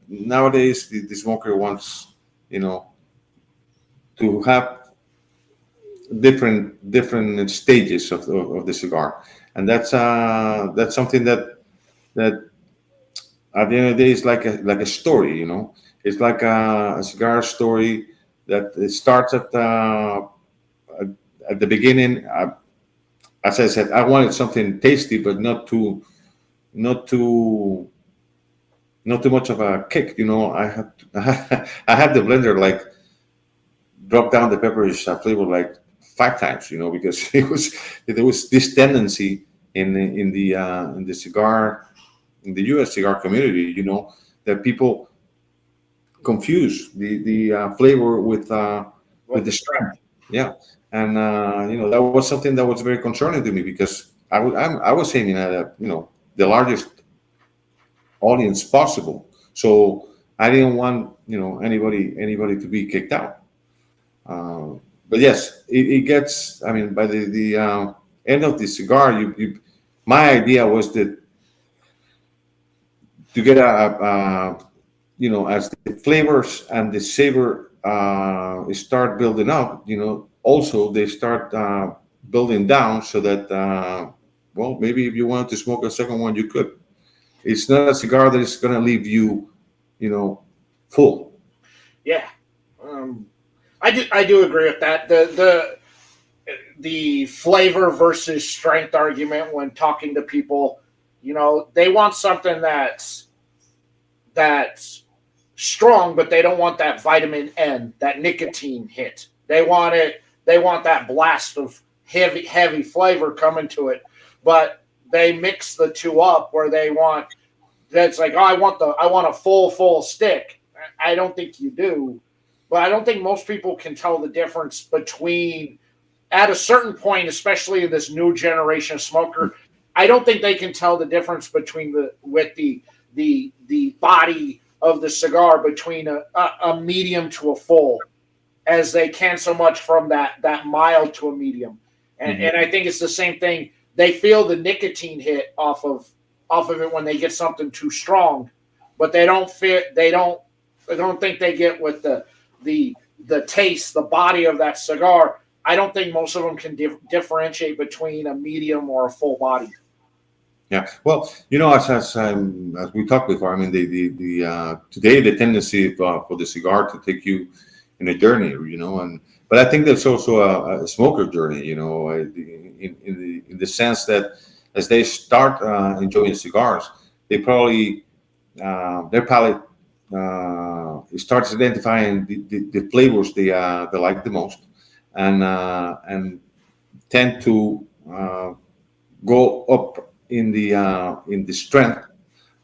B: nowadays, the smoker wants, to have different stages of the cigar, and that's something that at the end of the day is like a story. It's like a cigar story that it starts at the beginning. As I said, I wanted something tasty, but not too not too much of a kick. I had I had the blender like drop down the peppers flavor like 5 times. Because there was this tendency in the cigar, in the U.S. cigar community, that people confuse the flavor with the strength. Yeah, and that was something that was very concerning to me, because I was aiming at the largest audience possible. So I didn't want anybody to be kicked out. But yes, it gets. I mean, by the end of the cigar, my idea was that to get as the flavors and the savor start building up, also they start building down, so that well, maybe if you wanted to smoke a second one, you could. It's not a cigar that is going to leave you, full.
A: Yeah, I do agree with that. The flavor versus strength argument when talking to people, they want something that's strong, but they don't want that vitamin N, that nicotine hit. They want it. They want that blast of heavy flavor coming to it, but they mix the two up where they want. That's like, oh, I want a full stick. I don't think you do, but I don't think most people can tell the difference between, at a certain point, especially in this new generation of smoker. I don't think they can tell the difference between the body of the cigar between a medium to a full, as they can so much from that mild to a medium. And I think it's the same thing. They feel the nicotine hit off of it when they get something too strong, but they don't think they get with the taste, the body of that cigar. I don't think most of them can differentiate between a medium or a full body.
B: Yeah. Well, as we talked before, I mean, today the tendency for the cigar to take you in a journey, and but I think there's also a smoker journey, in the sense that as they start enjoying cigars, they probably their palate starts identifying the flavors they like the most, and tend to go up in the strength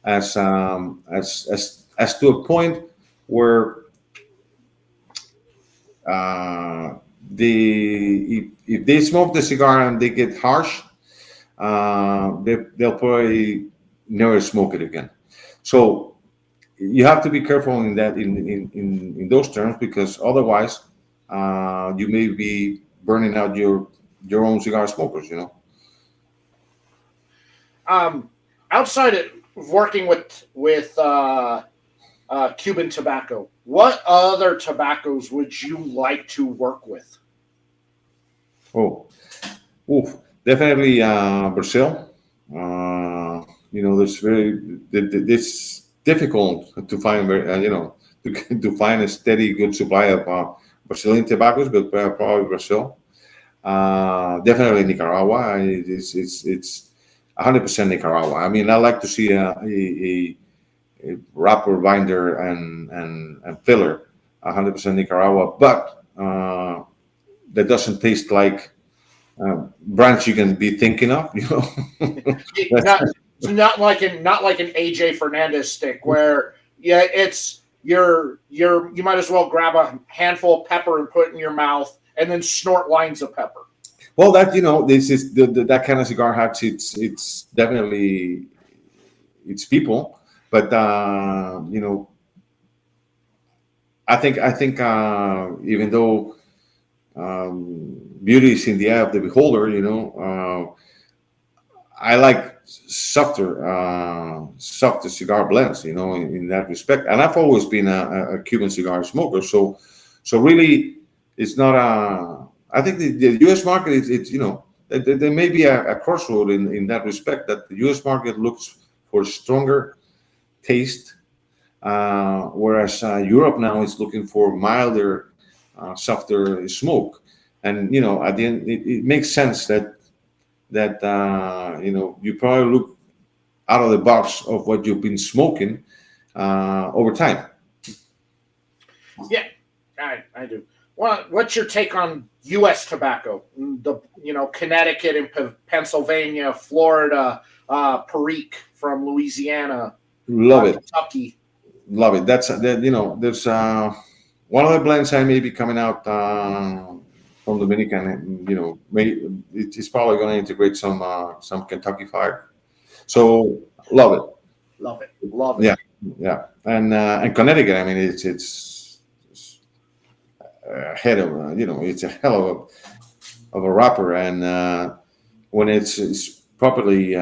B: as to a point where if they smoke the cigar and they get harsh, they'll probably never smoke it again. So you have to be careful in that in those terms, because otherwise you may be burning out your own cigar smokers.
A: Outside of working with Cuban tobacco, what other tobaccos would you like to work with?
B: Oh, oof, definitely Brazil. There's it's difficult to find, to find a steady, good supply of Brazilian tobaccos, but probably Brazil. Definitely Nicaragua. It's 100% Nicaragua. I mean, I like to see a wrapper, binder, and filler, 100% Nicaragua, but that doesn't taste like brands you can be thinking of.
A: not, not like an AJ Fernandez stick where it's you might as well grab a handful of pepper and put it in your mouth and then snort lines of pepper.
B: Well, this is that kind of cigar has it's definitely it's people, but I think even though beauty is in the eye of the beholder, I like softer cigar blends, in that respect. And I've always been a Cuban cigar smoker, so really, it's not a. I think the U.S. market it's there may be a crossroad in that respect, that the U.S. market looks for stronger taste, whereas Europe now is looking for milder, softer smoke. And at the end, it makes sense that you probably look out of the box of what you've been smoking over time.
A: Yeah, I do. What's your take on U.S. tobacco? Connecticut and Pennsylvania, Florida, Perique from Louisiana,
B: Love it.
A: Kentucky.
B: Love it. That's that. There's one of the blends I may be coming out from Dominican. It's probably going to integrate some Kentucky Fire. So love it.
A: Love it. Love it.
B: Yeah, yeah. And Connecticut. I mean, it's head of it's a hell of a wrapper, and when it's properly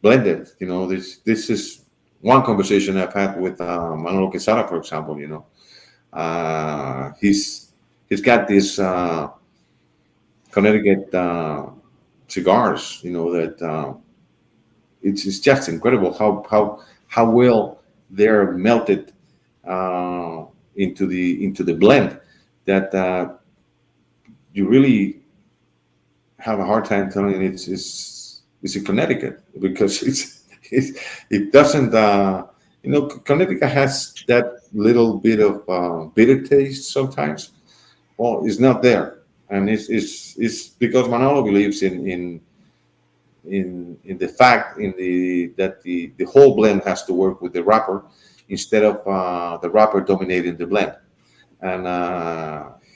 B: blended, this is one conversation I've had with Manolo Quesada, for example. He's got this Connecticut cigars, that it's just incredible how well they're melted into the blend, that you really have a hard time telling it's in Connecticut, because it doesn't. Connecticut has that little bit of bitter taste sometimes. Well, it's not there, and it's because Manolo believes in the fact that the whole blend has to work with the wrapper instead of the wrapper dominating the blend. And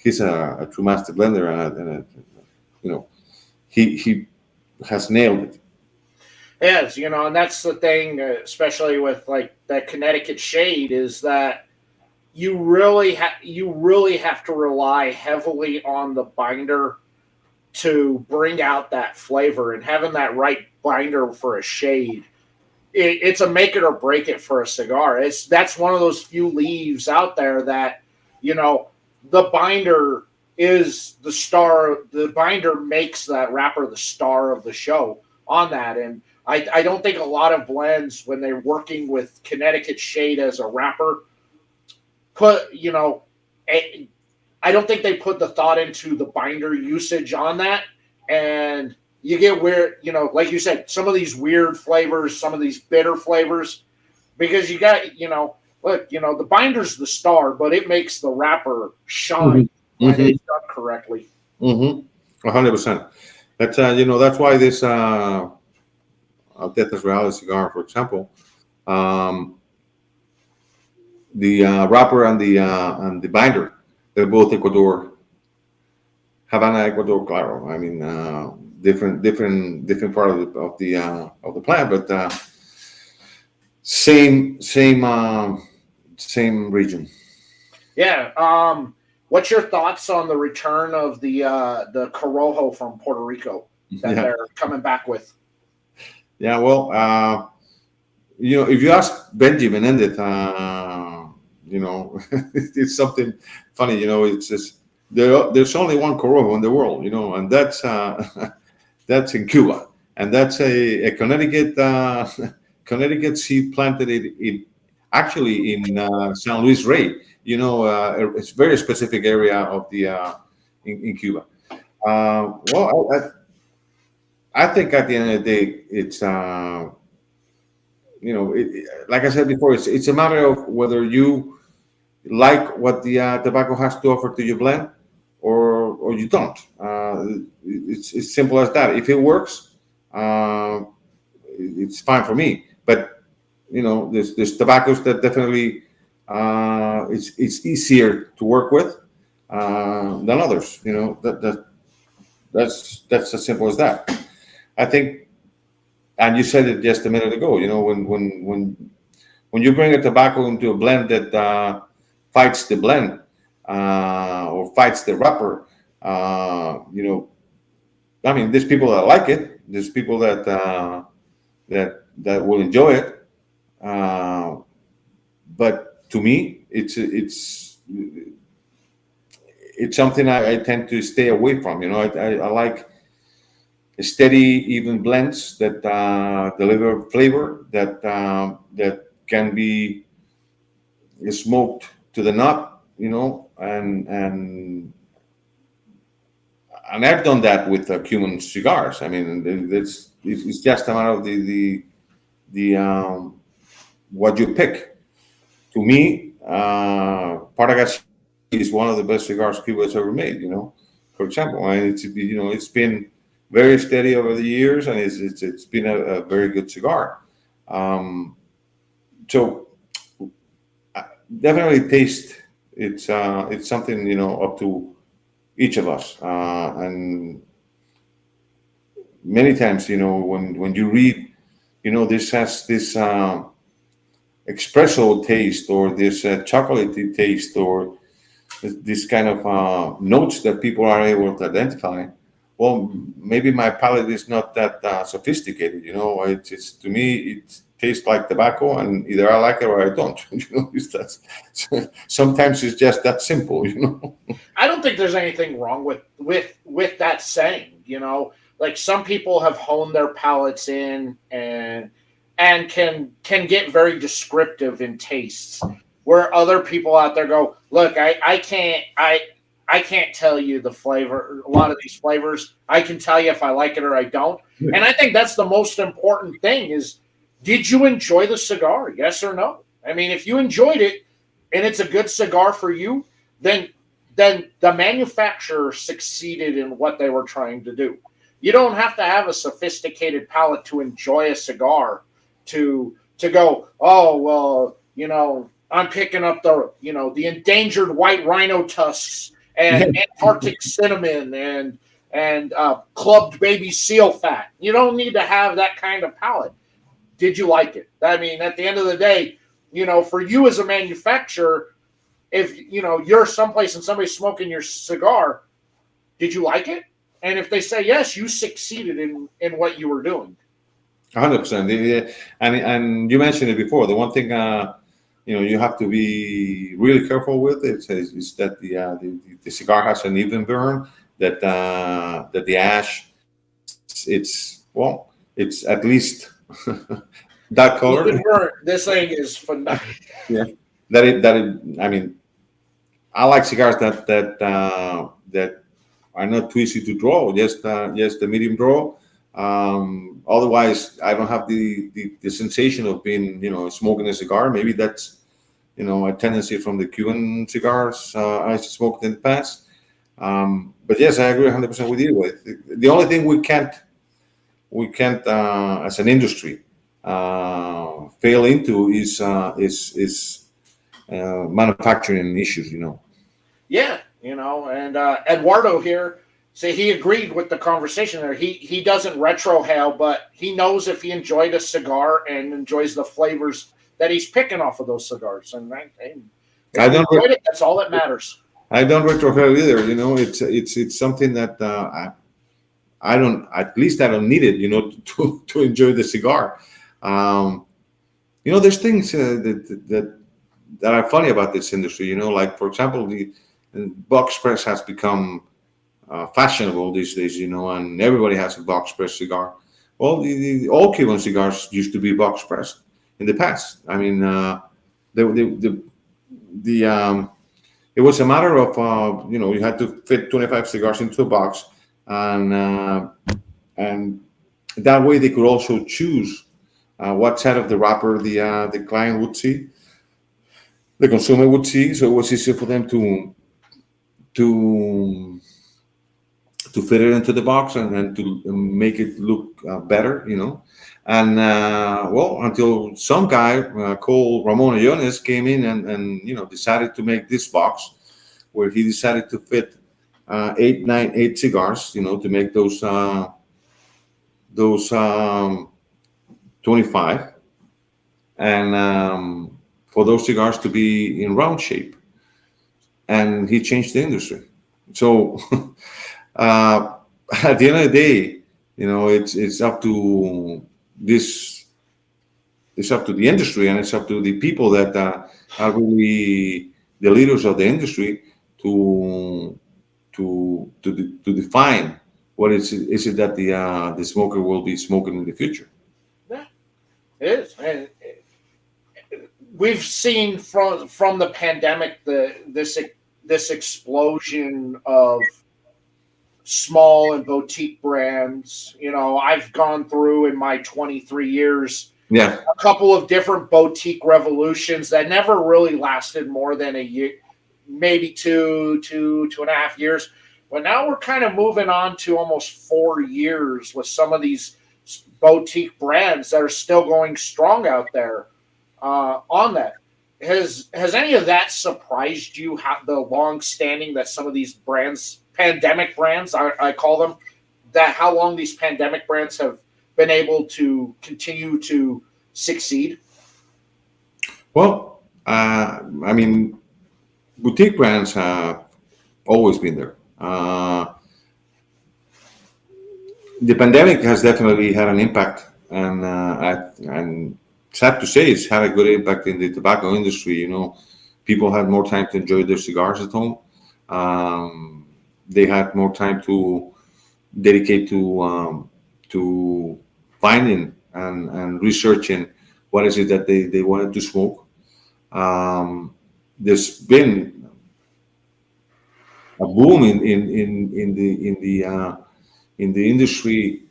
B: he's a true master blender, and he has nailed it.
A: Yes, and that's the thing, especially with like that Connecticut shade, is that you really have to rely heavily on the binder to bring out that flavor, and having that right binder for a shade. It's a make it or break it for a cigar. That's one of those few leaves out there that the binder is the star. The binder makes that wrapper the star of the show on that. And I don't think a lot of blends, when they're working with Connecticut shade as a wrapper, put, I don't think they put the thought into the binder usage on that. And you get weird, like you said, some of these weird flavors, some of these bitter flavors, because you got, look, the binder's the star, but it makes the wrapper shine when it's done correctly.
B: 100%. That's why this Altezas Real cigar, for example, the wrapper and the binder, they're both Ecuador, Havana, Ecuador, claro. I mean, different part of the plant, but same region.
A: Yeah. What's your thoughts on the return of the Corojo from Puerto Rico that they're coming back with?
B: Yeah, well, if you ask Benji Menendez, it's something funny. It's just there's only one Corojo in the world, and that's that's in Cuba, and that's a Connecticut seed planted in actually in San Luis Rey. It's a very specific area of the in Cuba. Well, I think at the end of the day, it's like I said before, it's a matter of whether you like what the tobacco has to offer to your blend, or you don't. It's simple as that. If it works, it's fine for me. But there's tobaccos that definitely it's easier to work with than others. That's as simple as that. I think, and you said it just a minute ago. When you bring a tobacco into a blend that fights the blend or fights the wrapper, I mean, there's people that like it. There's people that will enjoy it. But to me, it's something I tend to stay away from. I like steady, even blends that deliver flavor that can be smoked to the nut, and I've done that with Cuban cigars. I mean, it's just a matter of the what you pick. To me, Partagas is one of the best cigars Cuba has ever made. For example, and it's been very steady over the years, and it's been a very good cigar. So definitely taste. It's something up to each of us, and many times when you read, this has this espresso taste, or this chocolatey taste, or this kind of notes that people are able to identify. Well, maybe my palate is not that sophisticated. It's to me it tastes like tobacco, and either I like it or I don't. Sometimes it's just that simple.
A: I don't think there's anything wrong with that saying. Like, some people have honed their palates in and can get very descriptive in tastes, where other people out there go, look, I can't tell you the flavor, a lot of these flavors. I can tell you if I like it or I don't. Yeah. And I think that's the most important thing is, did you enjoy the cigar? Yes or no? I mean, if you enjoyed it and it's a good cigar for you, then the manufacturer succeeded in what they were trying to do. You don't have to have a sophisticated palate to enjoy a cigar to go, oh, well, I'm picking up the endangered white rhino tusks and Antarctic cinnamon and clubbed baby seal fat. You don't need to have that kind of palate. Did you like it? I mean, at the end of the day, for you as a manufacturer, if you're someplace and somebody's smoking your cigar, did you like it? And if they say yes, you succeeded in what you were doing.
B: 100%. And you mentioned it before. The one thing you have to be really careful with. It says is that the cigar has an even burn, that the ash, it's well, it's at least that color.
A: Even burnt, this thing is phenomenal.
B: Yeah, that it. I mean, I like cigars that are not too easy to draw. Just the medium draw. Otherwise, I don't have the sensation of being smoking a cigar. Maybe that's a tendency from the Cuban cigars I smoked in the past. But yes, I agree 100% with you. The only thing we can't as an industry fail into is manufacturing issues.
A: Yeah, and Eduardo here, say he agreed with the conversation there. He doesn't retrohale, but he knows if he enjoyed a cigar and enjoys the flavors that he's picking off of those cigars, and if
B: I
A: he
B: don't.
A: enjoyed it, that's all that matters.
B: I don't retrohale either. It's something that I don't. At least I don't need it. To enjoy the cigar. Um, there's things that are funny about this industry. Like for example, the box press has become fashionable these days. And everybody has a box press cigar. Well, all Cuban cigars used to be box pressed in the past. I mean, the it was a matter of you had to fit 25 cigars into a box, and that way they could also choose what side of the wrapper the client would see, the consumer would see. So it was easier for them to to fit it into the box and to make it look better. And well, until some guy called Ramon Ayones came in and decided to make this box where he decided to fit 8 cigars, to make those 25, and for those cigars to be in round shape, and he changed the industry. So uh, at the end of the day, it's up to this. It's up to the industry, and it's up to the people that are really the leaders of the industry to to define what is it that the smoker will be smoking in the future.
A: Yeah, it is, and we've seen from the pandemic this explosion of small and boutique brands. I've gone through in my 23 years
B: Yeah,
A: a couple of different boutique revolutions that never really lasted more than a year, maybe two and a half years. But now we're kind of moving on to almost 4 years with some of these boutique brands that are still going strong out there on that. Has any of that surprised you? How the long standing that some of these brands, pandemic brands, I call them, that how long these pandemic brands have been able to continue to succeed?
B: well, I mean, boutique brands have always been there. The pandemic has definitely had an impact, and sad to say, it's had a good impact in the tobacco industry. People had more time to enjoy their cigars at home. They had more time to dedicate to finding and researching what is it that they wanted to smoke. There's been a boom in the industry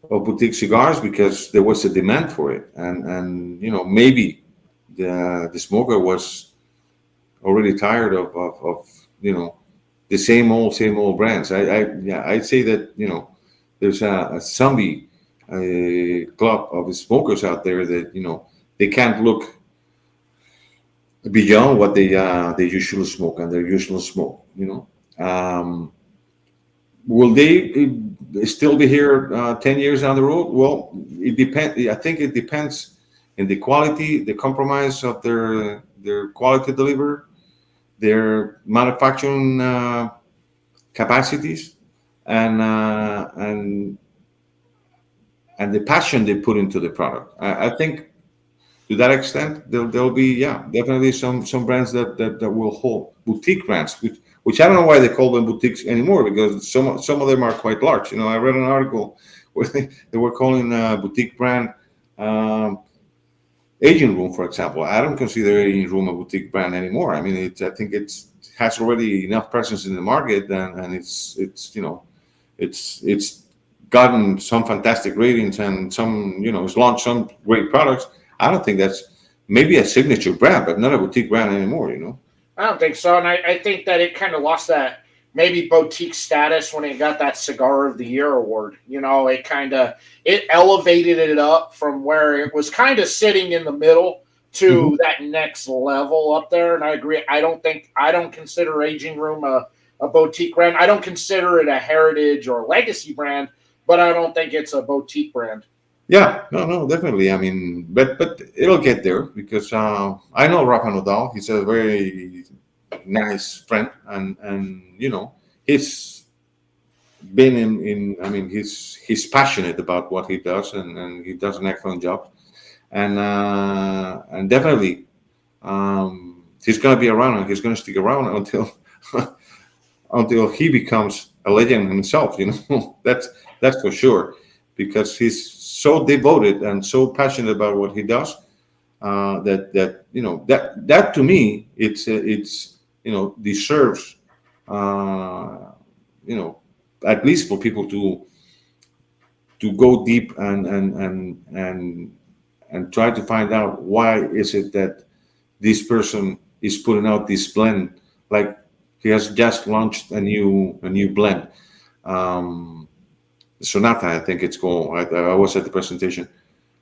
B: of boutique cigars because there was a demand for it, and maybe the smoker was already tired of the same old brands. Yeah, I'd say that there's a zombie club of smokers out there that they can't look beyond what they usually smoke and their usual smoke. Will they still be here 10 years down the road? Well, it depends. I think it depends in the quality, the compromise of their quality delivery, their manufacturing capacities, and and the passion they put into the product. I think to that extent, there'll be, yeah, definitely some brands that will hold boutique brands, which I don't know why they call them boutiques anymore, because some of them are quite large. I read an article where they were calling a boutique brand, um, aging room, for example. I don't consider aging room a boutique brand anymore. I mean, I think it's has already enough presence in the market, and it's gotten some fantastic ratings, and it's launched some great products. I don't think that's maybe a signature brand, but not a boutique brand anymore.
A: I don't think so, and I think that it kind of lost that maybe boutique status when it got that Cigar of the Year award. It elevated it up from where it was kind of sitting in the middle
B: Hmm.
A: to that next level up there. And I agree. I don't consider Aging Room a boutique brand. I don't consider it a heritage or legacy brand, but I don't think it's a boutique brand.
B: Yeah, no, no, definitely. I mean, but it'll get there because I know Rafa. He's a very nice friend, and he's been in. I mean, he's passionate about what he does, and he does an excellent job. And definitely, he's going to be around, and he's going to stick around until until he becomes a legend himself. That's for sure, because he's so devoted and so passionate about what he does, that to me it's deserves, uh, you know at least for people to go deep and try to find out why is it that this person is putting out this blend. Like, he has just launched a new blend, um, Sonata, I think it's called. I was at the presentation.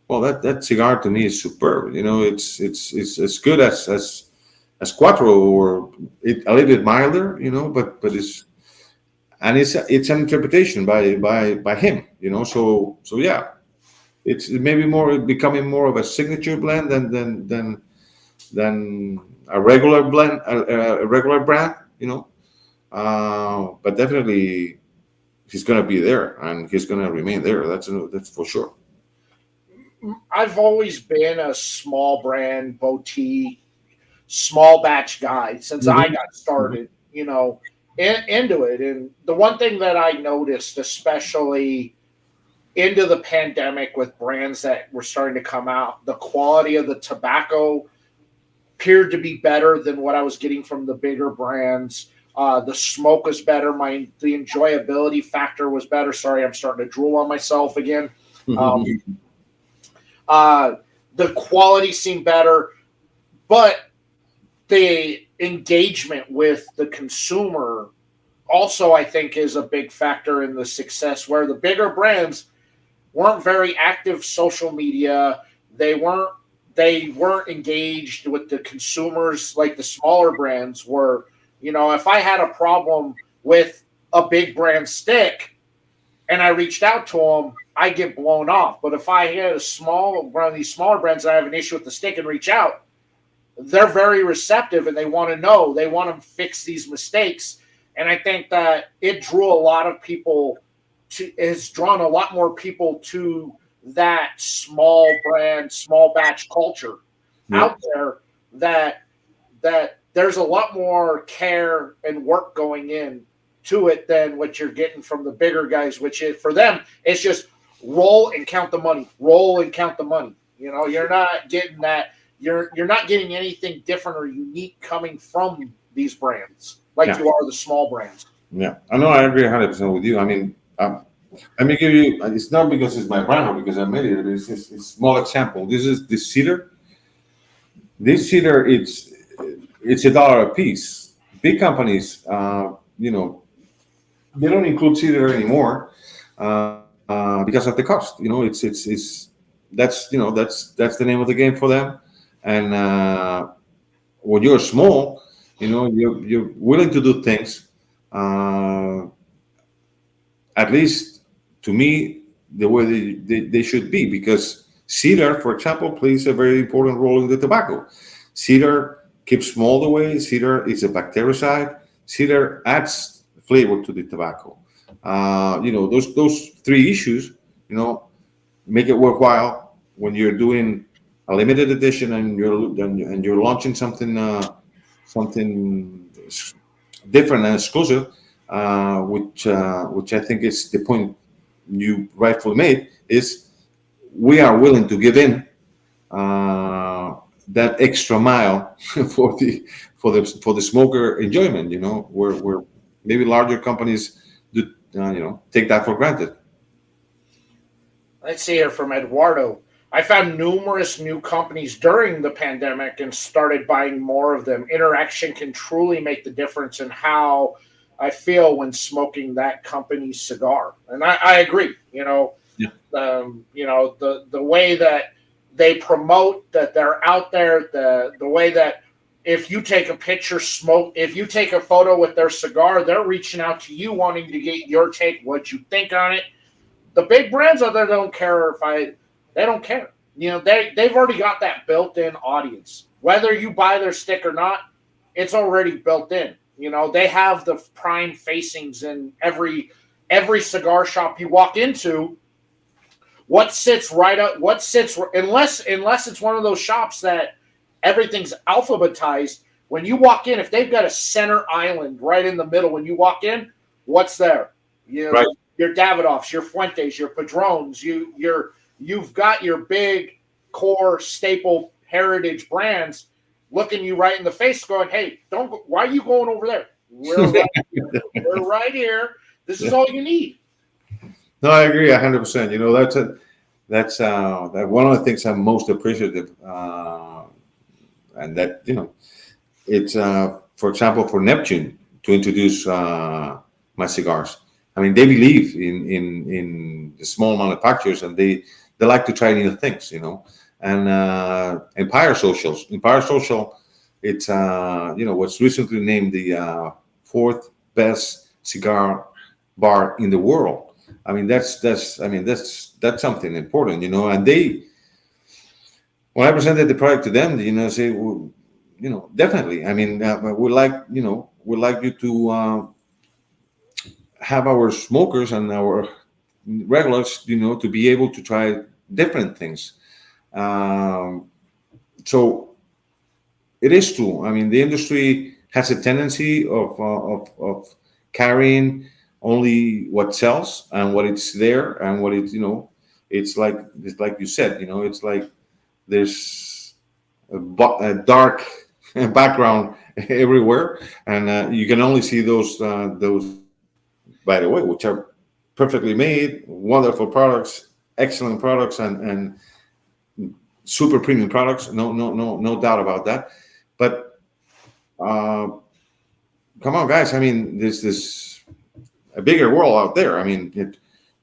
B: Well, that cigar to me is superb. It's as good as Quattro, or a little bit milder. But it's an interpretation by him. So yeah, it's maybe more becoming more of a signature blend than a regular blend, a regular brand. But definitely he's going to be there, and he's going to remain there. That's for sure.
A: I've always been a small brand boutique small batch guy since I
B: Hmm.
A: got started, into it. And the one thing that I noticed, especially into the pandemic with brands that were starting to come out, the quality of the tobacco appeared to be better than what I was getting from the bigger brands. The smoke was better. The enjoyability factor was better. Sorry, I'm starting to drool on myself again. Um, uh, the quality seemed better, but the engagement with the consumer also, I think, is a big factor in the success, where the bigger brands weren't very active social media. They weren't engaged with the consumers like the smaller brands were. If I had a problem with a big brand stick and I reached out to them, I get blown off. But if I had one of these smaller brands that I have an issue with the stick and reach out, they're very receptive and they want to know. They want to fix these mistakes. And I think that it drew a lot of people has drawn a lot more people to that small brand, small batch culture
B: Yeah,
A: out there, that there's a lot more care and work going in to it than what you're getting from the bigger guys, which is for them, it's just roll and count the money, roll and count the money. You're not getting that. You're not getting anything different or unique coming from these brands like
B: yeah,
A: you are the small brands.
B: yeah. I know. I agree 100% with you. I mean, let me give you. It's not because it's my brand or because I made it. It's a small example. This is the cedar. This cedar, it's $1 a piece. Big companies, they don't include cedar anymore, because of the cost. That's the name of the game for them. And when you're small, you're willing to do things, uh, at least to me, the way they should be, because cedar, for example, plays a very important role in the tobacco. Cedar keeps mold away. Cedar is a bactericide. Cedar adds flavor to the tobacco. Those three issues, make it worthwhile when you're doing a limited edition, and you're launching something different and exclusive, which I think is the point you rightfully made, is we are willing to give in that extra mile for the smoker enjoyment. Where maybe larger companies do take that for granted.
A: Let's see here from Eduardo. I found numerous new companies during the pandemic and started buying more of them. Interaction can truly make the difference in how I feel when smoking that company's cigar. And I agree.
B: Yeah.
A: The way that they promote, that they're out there, the way that if you take a picture, if you take a photo with their cigar, they're reaching out to you wanting to get your take, what you think on it. The big brands out there don't care they don't care. They've already got that built-in audience. Whether you buy their stick or not, it's already built in. They have the prime facings in every cigar shop you walk into. Unless it's one of those shops that everything's alphabetized. When you walk in, if they've got a center island right in the middle, when you walk in, what's there?
B: Right.
A: Your Davidoffs, your Fuentes, your Padrones, you've got your big core staple heritage brands looking you right in the face, going, "Hey, why are you going over there? We're right here. This is all you need."
B: No, I agree 100%. That's one of the things I'm most appreciative, and that it's for example, for Neptune to introduce my cigars. I mean, they believe in the small manufacturers, and they like to try new things, And Empire Social, it's what's recently named the fourth best cigar bar in the world. I mean, that's something important, And they, when I presented the product to them, say, well, definitely. I mean, we like you to have our smokers and our regulars, to be able to try different things. So it is true. I mean, the industry has a tendency of carrying only what sells and what it's there and what it's it's like you said, it's like there's a dark background everywhere, and you can only see those, by the way, which are perfectly made, wonderful products, excellent products, and super premium products. No doubt about that. But come on, guys. I mean, there's a bigger world out there. I mean,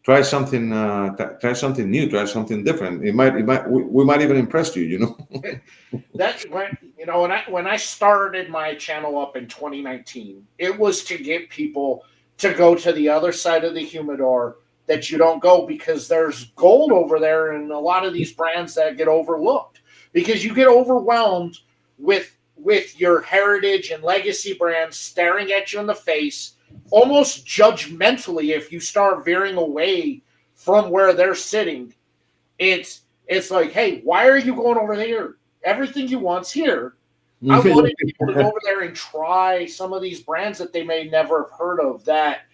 B: try something new, try something different. We might even impress you.
A: That's when I started my channel up in 2019, it was to get people to go to the other side of the humidor that you don't go, because there's gold over there and a lot of these brands that get overlooked, because you get overwhelmed with your heritage and legacy brands staring at you in the face almost judgmentally. If you start veering away from where they're sitting, it's like, hey, why are you going over there? Everything you want's here. I wanted people to go over there and try some of these brands that they may never have heard of, that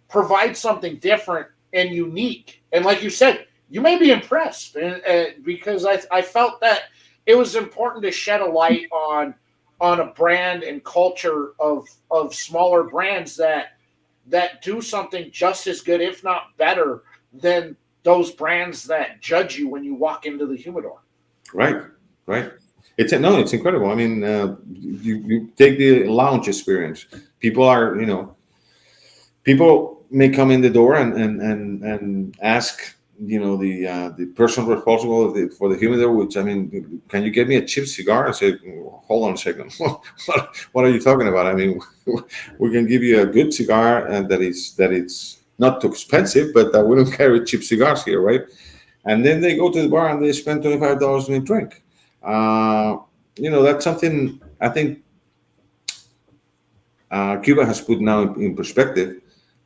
A: provide something different and unique. And like you said, you may be impressed, and because I felt that it was important to shed a light on a brand and culture of smaller brands that do something just as good, if not better, than those brands that judge you when you walk into the humidor.
B: Right. It's incredible. I mean, you take the lounge experience. People may come in the door and ask, the person responsible for the humidor, which, I mean, can you get me a cheap cigar? I say, hold on a second. What are you talking about? I mean, we can give you a good cigar, and that it's not too expensive, but we don't carry cheap cigars here, right? And then they go to the bar and they spend $25 on a drink. That's something I think Cuba has put now in perspective.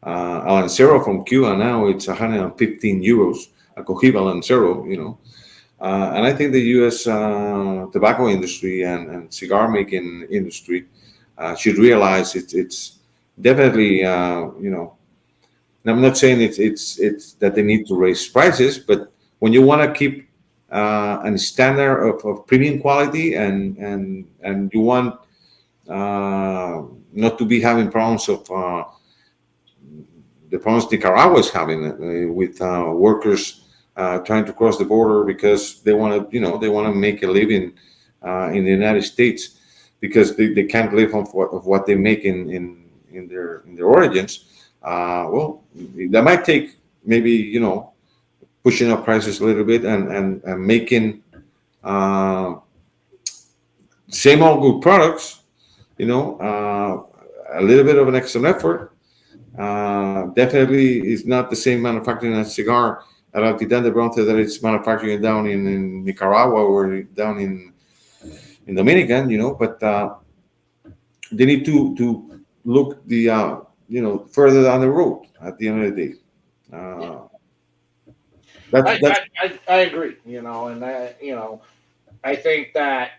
B: Lancero from Cuba now, it's 115 euros, a Cohiba Lancero, And I think the U.S. Tobacco industry and cigar making industry should realize it's definitely, and I'm not saying it's that they need to raise prices, but when you want to keep a standard of premium quality and you want not to be having problems of the problems Nicaragua is having with workers trying to cross the border because they want to, they want to make a living in the United States because they can't live off what they make in their origins. Well, that might take maybe pushing up prices a little bit and making same old good products. A little bit of an extra effort. Definitely is not the same manufacturing a cigar at Altitan de Bronce that it's manufacturing down in Nicaragua or down in Dominican, but they need to look the further down the road at the end of the day. That's
A: I agree. And I think that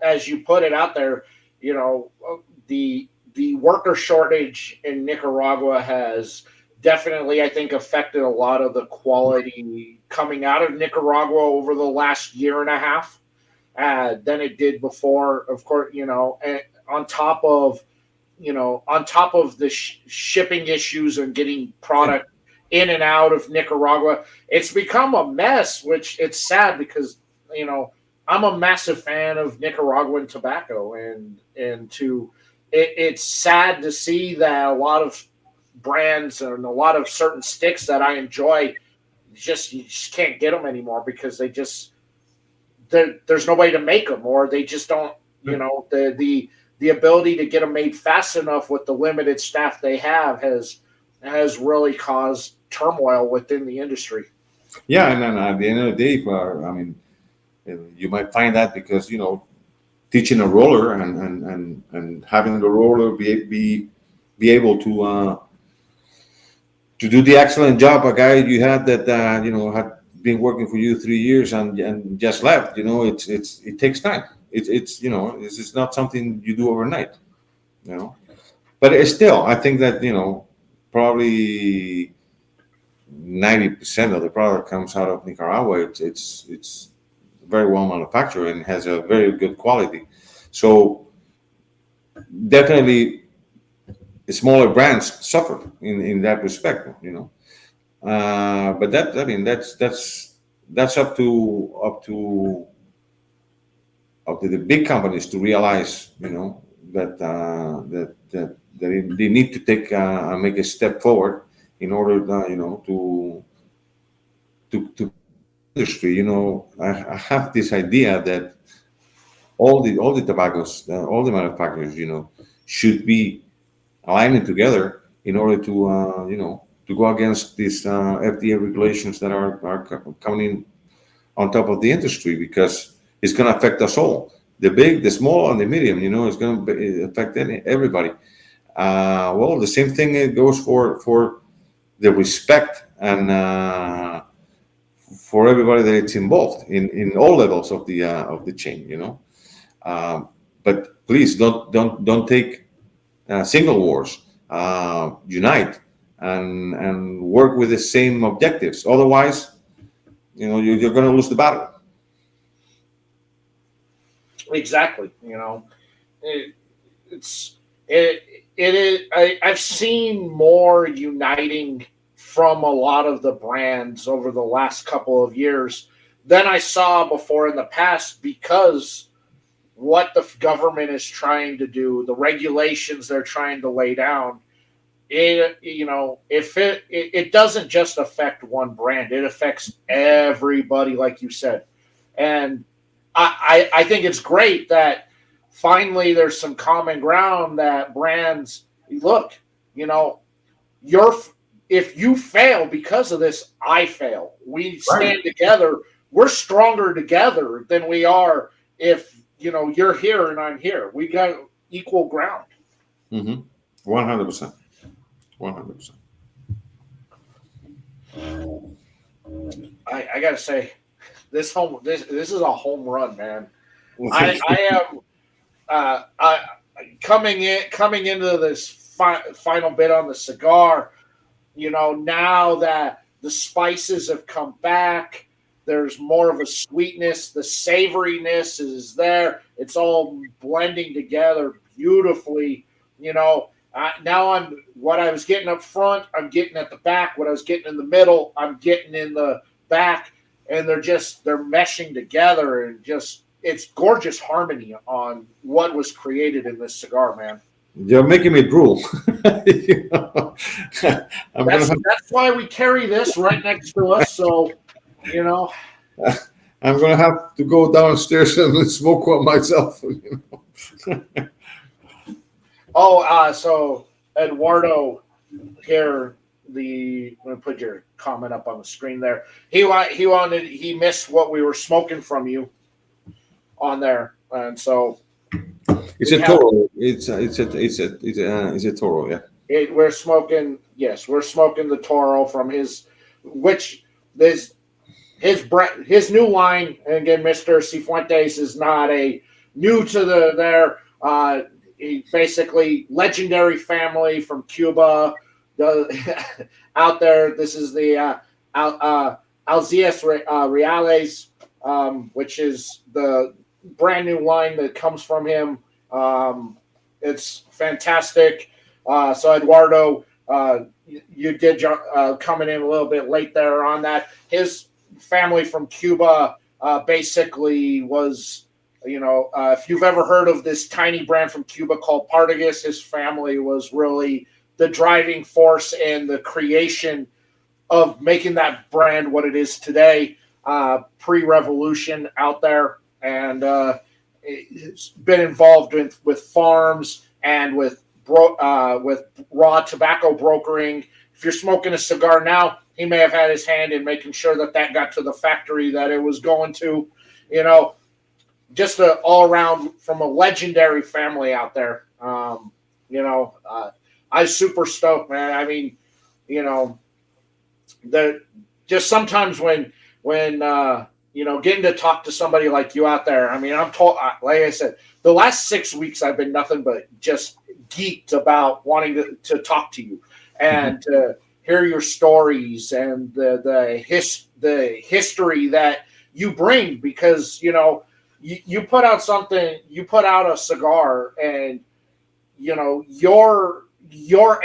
A: as you put it out there, the worker shortage in Nicaragua has definitely, I think, affected a lot of the quality coming out of Nicaragua over the last year and a half than it did before. Of course, and on top of the shipping issues and getting product in and out of Nicaragua, it's become a mess. Which it's sad because I'm a massive fan of Nicaraguan tobacco, it's sad to see that a lot of brands and a lot of certain sticks that I enjoy you just can't get them anymore because there's no way to make them, or they just don't. The ability to get them made fast enough with the limited staff they have has really caused turmoil within the industry.
B: Yeah, and then at the end of the day, I mean, you might find that because teaching a roller and having the roller be able to do the excellent job a guy you had that had been working for you 3 years and just left. It takes time. It's this is not something you do overnight. But it's still, I think that probably 90% of the product comes out of Nicaragua. It's very well manufactured and has a very good quality. So definitely, smaller brands suffer in that respect. But that's up to the big companies to realize, that they need to take make a step forward in order, to industry. I have this idea that all the tobaccos, all the manufacturers, should be aligning together in order to, to go against these FDA regulations that are coming on top of the industry because it's going to affect us all. The big, the small, and the medium. It's going to affect everybody. Well, the same thing goes for the respect and for everybody that it's involved in all levels of the chain. But please don't take single wars. Unite and work with the same objectives. Otherwise, you're going to lose the battle.
A: Exactly. It, it's it is. I've seen more uniting from a lot of the brands over the last couple of years than I saw before in the past because what the government is trying to do, the regulations they're trying to lay down, if it doesn't just affect one brand, it affects everybody, like you said. And I think it's great that finally there's some common ground that brands look, you're if you fail because of this, I fail. We stand
B: Right.
A: together. We're stronger together than we are if you're here and I'm here. We got equal ground.
B: 100%. 100%.
A: I gotta say, this is a home run, man.
B: Well,
A: I
B: thank
A: I am coming into this final bit on the cigar. Now that the spices have come back, there's more of a sweetness. The savoriness is there. It's all blending together beautifully. Now what I was getting up front, I'm getting at the back. What I was getting in the middle, I'm getting in the back, and they're meshing together, and just it's gorgeous harmony on what was created in this cigar, man.
B: You're making me drool. You know, I'm gonna
A: That's why we carry this right next to us. So, you know,
B: I'm gonna have to go downstairs and smoke one myself.
A: so Eduardo here, I'm gonna put your comment up on the screen there. He missed what we were smoking from you on there, and so
B: It's a Toro. It's a Toro. Yeah.
A: we're smoking. Yes, we're smoking the Toro from which this his new line. And again, Mr. Cifuentes is not new to there. He basically legendary family from Cuba. Out there, this is the Altezas Reales, which is the brand new line that comes from him. It's fantastic. So Eduardo, you did coming in a little bit late there on that. His family from Cuba basically was, if you've ever heard of this tiny brand from Cuba called Partagas, his family was really the driving force in the creation of making that brand what it is today, pre-revolution out there. And it's been involved with farms and with raw tobacco brokering. If you're smoking a cigar now, he may have had his hand in making sure that got to the factory that it was going to. Just all around from a legendary family out there. I was super stoked, man. I mean, just sometimes when getting to talk to somebody like you out there. I mean, like I said, the last 6 weeks I've been nothing but just geeked about wanting to talk to you and to hear your stories and the history that you bring, because you put out something, you put out a cigar, and your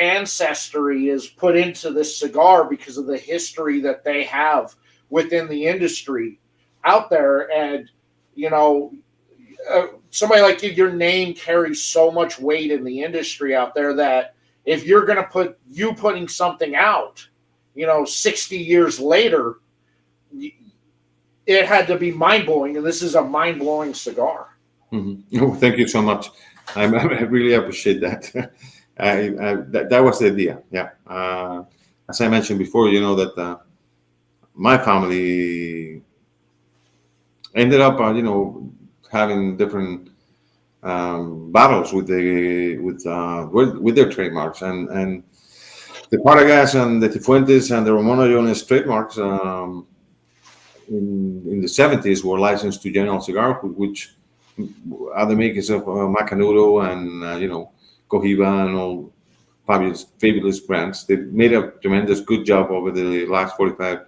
A: ancestry is put into this cigar because of the history that they have within the industry out there. And somebody like you, your name carries so much weight in the industry out there that if you're going to putting something out 60 years later, it had to be mind-blowing, and this is a mind-blowing cigar.
B: Mm-hmm. Oh, thank you so much. I really appreciate that. That was the idea. Yeah. As I mentioned before, that my family ended up, having different battles with their trademarks, and the Partagas and the Cifuentes and the Ramon Jones trademarks in the 70s were licensed to General Cigar, which other makers of Macanudo and Cohiba and all fabulous brands. They made a tremendous good job over the last 45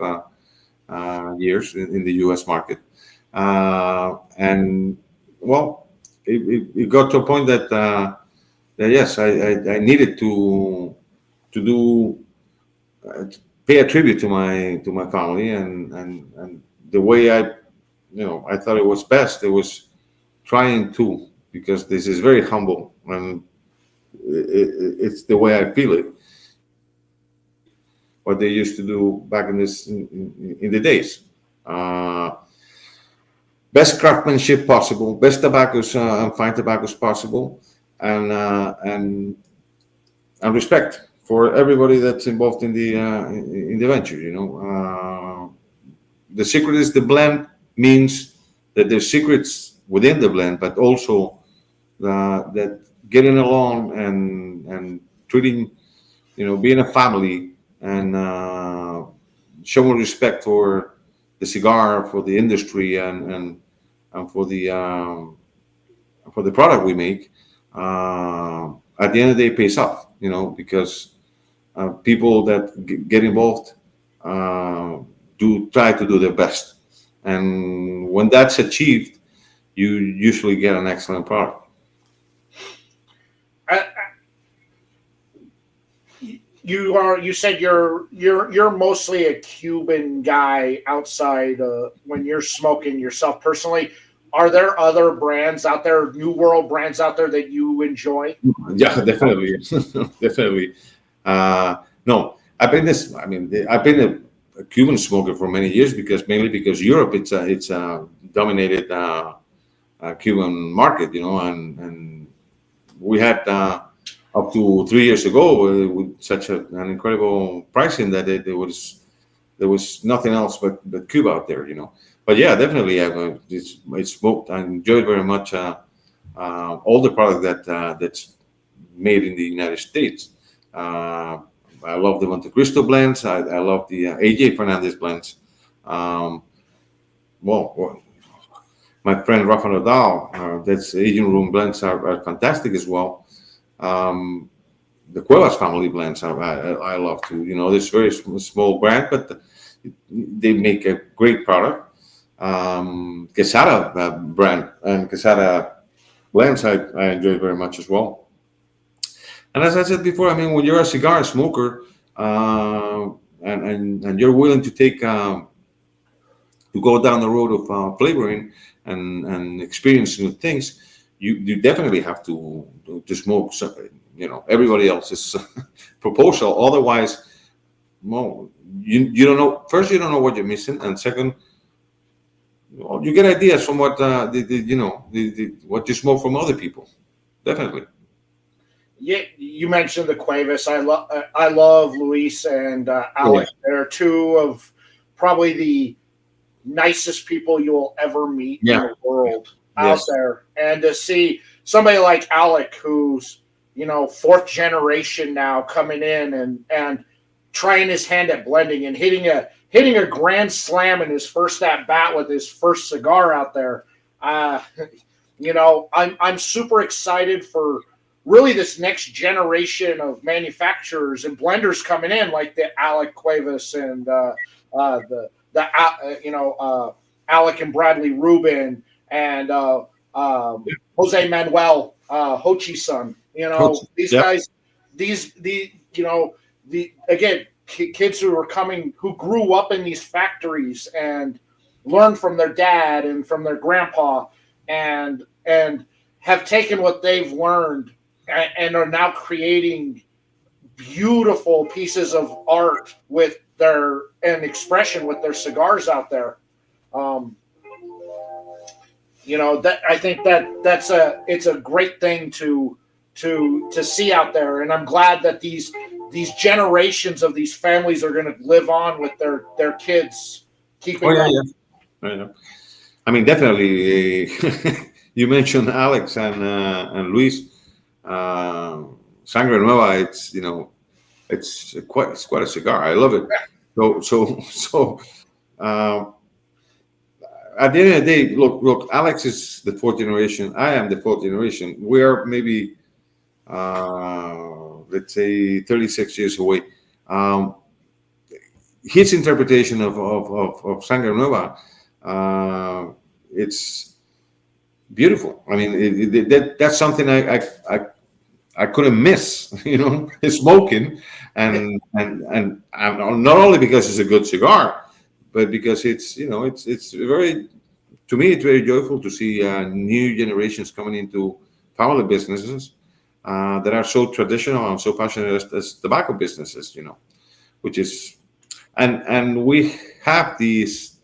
B: years in the U.S. market. And well, it got to a point that yes, I needed to pay a tribute to my family, and the way I thought it was best. It was trying to, because this is very humble, and it's the way I feel it. What they used to do back in the days. Best craftsmanship possible, best tobaccos and fine tobaccos possible, and respect for everybody that's involved in the venture. The secret is the blend. Means that there's secrets within the blend, but also that getting along and treating, being a family and showing respect for cigar, for the industry, and for the product we make, at the end of the day, pays off. Because people that get involved do try to do their best, and when that's achieved, you usually get an excellent product.
A: I, you said you're mostly a Cuban guy outside when you're smoking yourself personally. Are there other brands out there, New World brands out there that you enjoy?
B: Yeah, definitely, definitely. No, I've been a Cuban smoker for many years, because mainly because Europe, it's a dominated Cuban market, and we had up to 3 years ago with such an incredible pricing that there was nothing else but Cuba out there. But yeah, definitely, I smoked. I enjoyed very much all the product that's made in the United States. I love the Monte Cristo blends. I love the AJ Fernandez blends. Um, well, my friend Rafael, that's Asian room blends are fantastic as well. Um, the Cuevas family blends I love too. This very small brand, but they make a great product. Quesada brand and Quesada blends I enjoy very much as well. And as I said before, when you're a cigar smoker, and you're willing to take to go down the road of flavoring and experience new things, you definitely have to smoke. Everybody else's proposal. Otherwise, well, you don't know. First, you don't know what you're missing, and second, well, you get ideas from what what you smoke from other people. Definitely.
A: Yeah, you mentioned the Cuevas. I love Luis and
B: Yeah.
A: Alex. They're two of probably the nicest people you'll ever meet in
B: Yeah.
A: the world out
B: Yes.
A: there. And to see somebody like Alec, who's fourth generation now, coming in and trying his hand at blending and hitting a grand slam in his first at bat with his first cigar out there. Uh, I'm super excited for really this next generation of manufacturers and blenders coming in, like the Alec Cuevas and Alec and Bradley Rubin and Jose Manuel Hochi-san.
B: Coach.
A: These
B: Yep.
A: guys, the again, kids who grew up in these factories and learned from their dad and from their grandpa, and have taken what they've learned and are now creating beautiful pieces of art with and expression with their cigars out there. Um, that I think it's a great thing to see out there, and I'm glad that these generations of these families are going to live on with their kids,
B: Oh
A: keeping
B: yeah,
A: that.
B: yeah. I know. Definitely. You mentioned Alex and Luis. Sangre Nueva. It's quite a cigar. I love it. So. Uh, at the end of the day, look. Alex is the fourth generation. I am the fourth generation. We are maybe, let's say, 36 years away. Um, his interpretation of Sangre Nueva, it's beautiful. That's something I couldn't miss. Smoking, and not only because it's a good cigar, but because it's very, to me, it's very joyful to see new generations coming into family businesses that are so traditional and so passionate as tobacco businesses. Which is, and we have this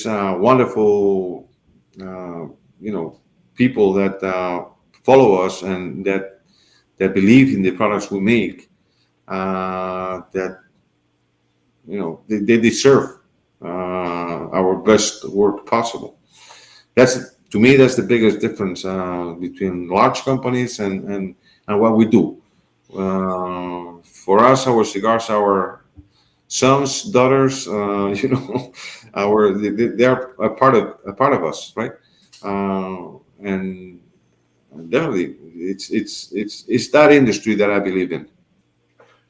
B: wonderful people that follow us and that believe in the products we make, that they deserve our best work possible. That's, to me, that's the biggest difference between large companies and what we do. For us, our cigars are sons, daughters, they are a part of us, right? And definitely, it's that industry that I believe in.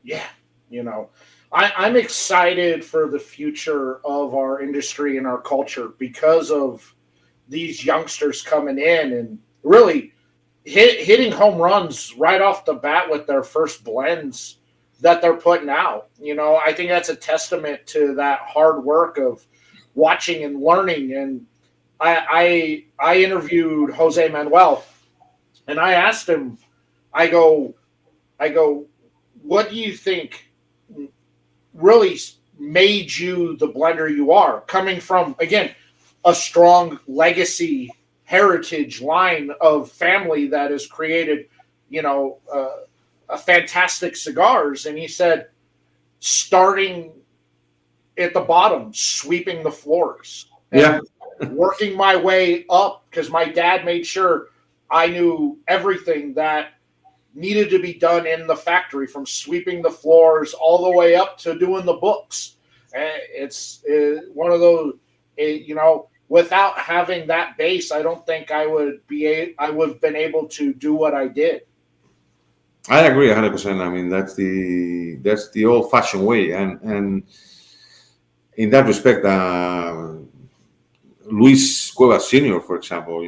A: Yeah, you know, I'm excited for the future of our industry and our culture because of these youngsters coming in and really hitting home runs right off the bat with their first blends that they're putting out. I think that's a testament to that hard work of watching and learning. And I interviewed Jose Manuel, and I asked him, I go, I go, what do you think really made you the blender you are? Coming from, again, a strong legacy heritage line of family that has created, a fantastic cigars. And he said, starting at the bottom, sweeping the floors
B: Yeah,
A: and working my way up because my dad made sure I knew everything that needed to be done in the factory, from sweeping the floors all the way up to doing the books. It's one of those, without having that base, I don't think I would have been able to do what I did.
B: I agree 100%. I mean, that's the old-fashioned way, and in that respect, Luis Cuevas Senior, for example,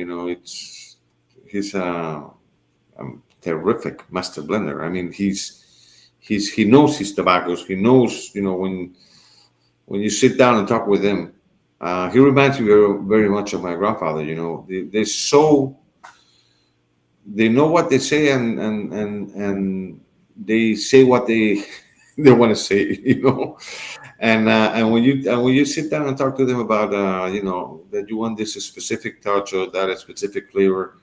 B: he's a terrific master blender. I mean, he knows his tobaccos. He knows, when you sit down and talk with him, he reminds me very, very much of my grandfather. They know what they say, and they say what they they want to say. And when you sit down and talk to them about that you want this specific touch or that a specific flavor,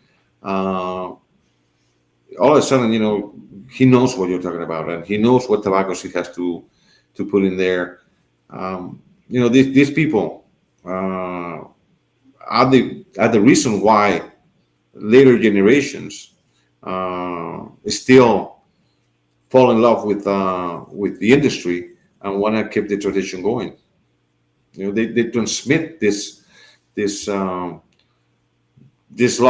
B: all of a sudden, he knows what you're talking about, and he knows what tobaccos he has to put in there. These people are the reason why later generations still fall in love with the industry and want to keep the tradition going. They transmit this love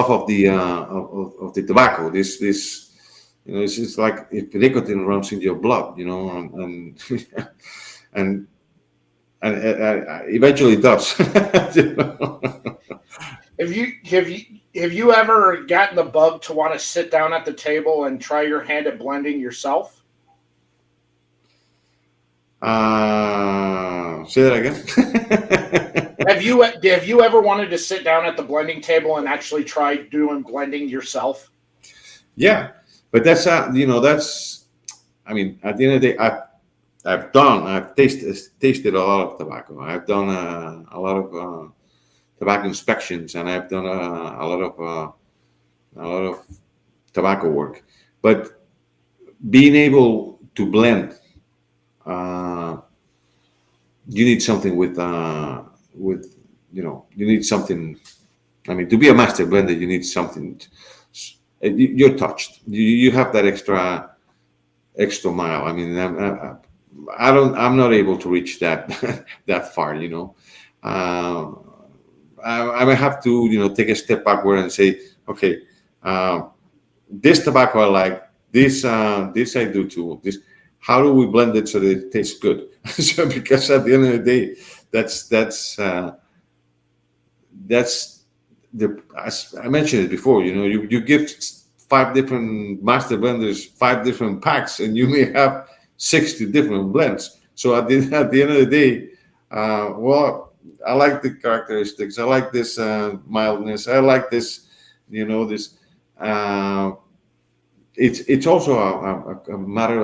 B: of the tobacco. It's like if nicotine runs in your blood, and and eventually it does. You know?
A: Have you ever gotten the bug to want to sit down at the table and try your hand at blending yourself?
B: Say that again.
A: Have you ever wanted to sit down at the blending table and actually try doing blending yourself?
B: Yeah, but that's. I mean, at the end of the day, I've tasted a lot of tobacco. I've done a lot of tobacco inspections, and I've done a lot of tobacco work. But being able to blend, uh, you need something you need something. I mean, to be a master blender, you need something. You're touched. You have that extra mile. I mean, I'm not able to reach that that far. Uh, I might have to take a step backward and say, okay, uh, this tobacco I like, this I do too. This, how do we blend it so that it tastes good? So because at the end of the day, that's the, as I mentioned it before. You give five different master blenders five different packs, and you may have 60 different blends. So at the end of the day, well, I like the characteristics. I like this mildness. I like this, this. Uh, it's also a matter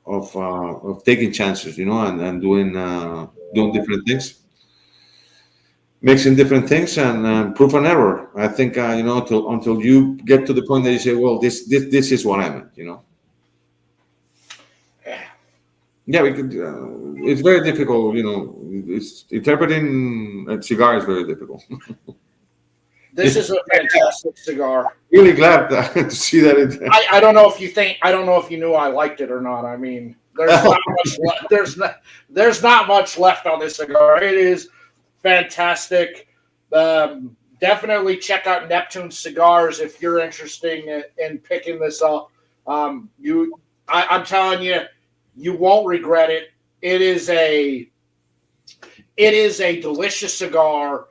B: of taking chances, and doing different things, mixing different things, and proof and error. I think until you get to the point that you say, well, this is what I meant.
A: Yeah.
B: Yeah, we could. It's very difficult. It's interpreting a cigar is very difficult.
A: This is a fantastic cigar.
B: Really glad to see that.
A: I don't know if you think I don't know if you knew I liked it or not. I mean, There's not much left. There's not much left on this cigar. It is fantastic. Definitely check out Neptune Cigars if you're interested in picking this up. I'm telling you, you won't regret it. It is a delicious cigar.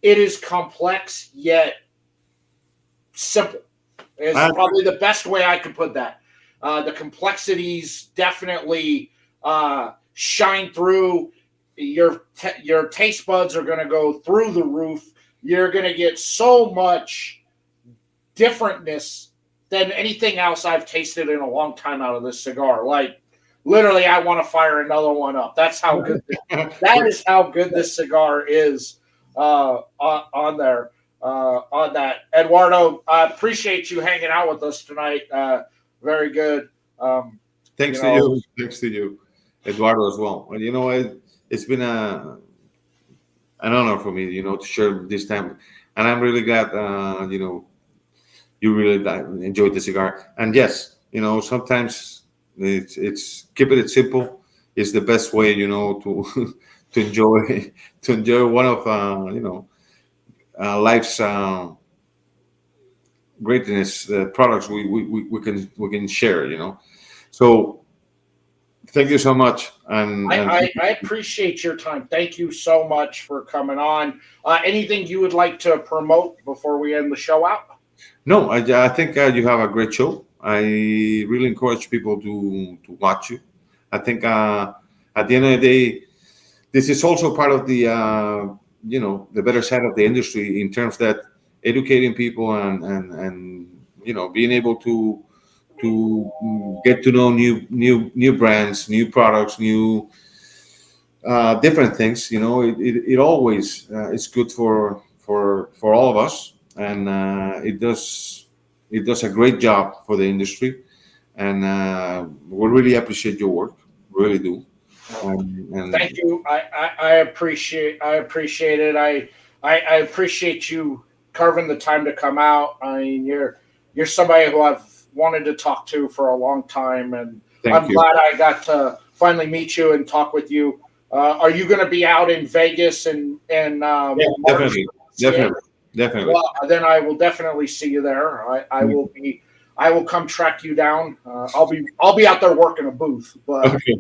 A: It is complex yet simple. It's probably the best way I could put that. The complexities definitely shine through. Your taste buds are going to go through the roof. You're going to get so much differentness than anything else I've tasted in a long time out of this cigar. Like, literally, I want to fire another one up. That's how good. That is how good this cigar is on there. On that, Eduardo, I appreciate you hanging out with us tonight. Very good.
B: Thanks to you, Eduardo, as well. And it's been an honor for me, to share this time, and I'm really glad, you really enjoyed the cigar. And yes, sometimes it's keeping it simple is the best way, to to enjoy one of life's greatness products we can share. So thank you so much. And
A: I appreciate your time. Thank you so much for coming on. Anything you would like to promote before we end the show out?
B: No, I think you have a great show. I really encourage people to watch you. I think at the end of the day, this is also part of the the better side of the industry in terms that educating people and being able to get to know new brands, new products, new different things. It always is good for all of us, and it does a great job for the industry, and we really appreciate your work, really do. And
A: thank you. I appreciate it. I appreciate you carving the time to come out. I mean, you're somebody who I've wanted to talk to for a long time, and I'm glad I got to finally meet you and talk with you. Are you going to be out in Vegas and
B: definitely.
A: Well, then I will definitely see you there. I will come track you down. I'll be out there working a booth, but
B: okay.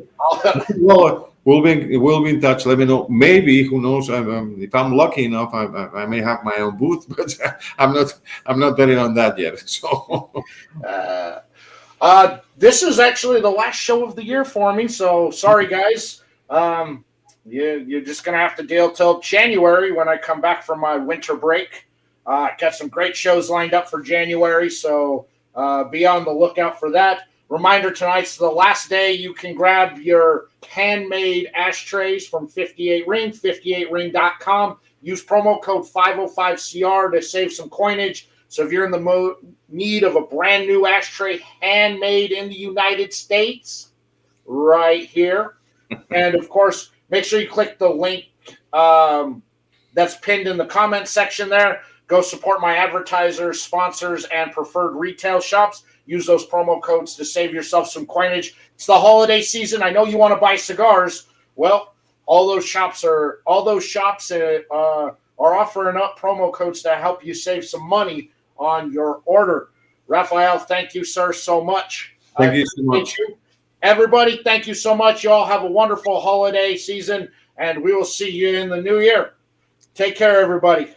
B: Well, we'll be in touch. Let me know. Maybe, who knows? If I'm lucky enough, I may have my own booth, but I'm not betting on that yet. So,
A: this is actually the last show of the year for me. So sorry, guys. You're just gonna have to deal till January when I come back from my winter break. Got some great shows lined up for January, so be on the lookout for that. Reminder, tonight's the last day you can grab your handmade ashtrays from 58 Ring, 58ring.com. Use promo code 505CR to save some coinage. So if you're in the need of a brand new ashtray handmade in the United States, right here. And of course, make sure you click the link that's pinned in the comment section there. Go support my advertisers, sponsors, and preferred retail shops. Use those promo codes to save yourself some coinage. It's the holiday season. I know you want to buy cigars. Well, all those shops are offering up promo codes to help you save some money on your order. Rafael, thank you, sir, so much.
B: Thank you so much.
A: Everybody, thank you so much. You all have a wonderful holiday season, and we will see you in the new year. Take care, everybody.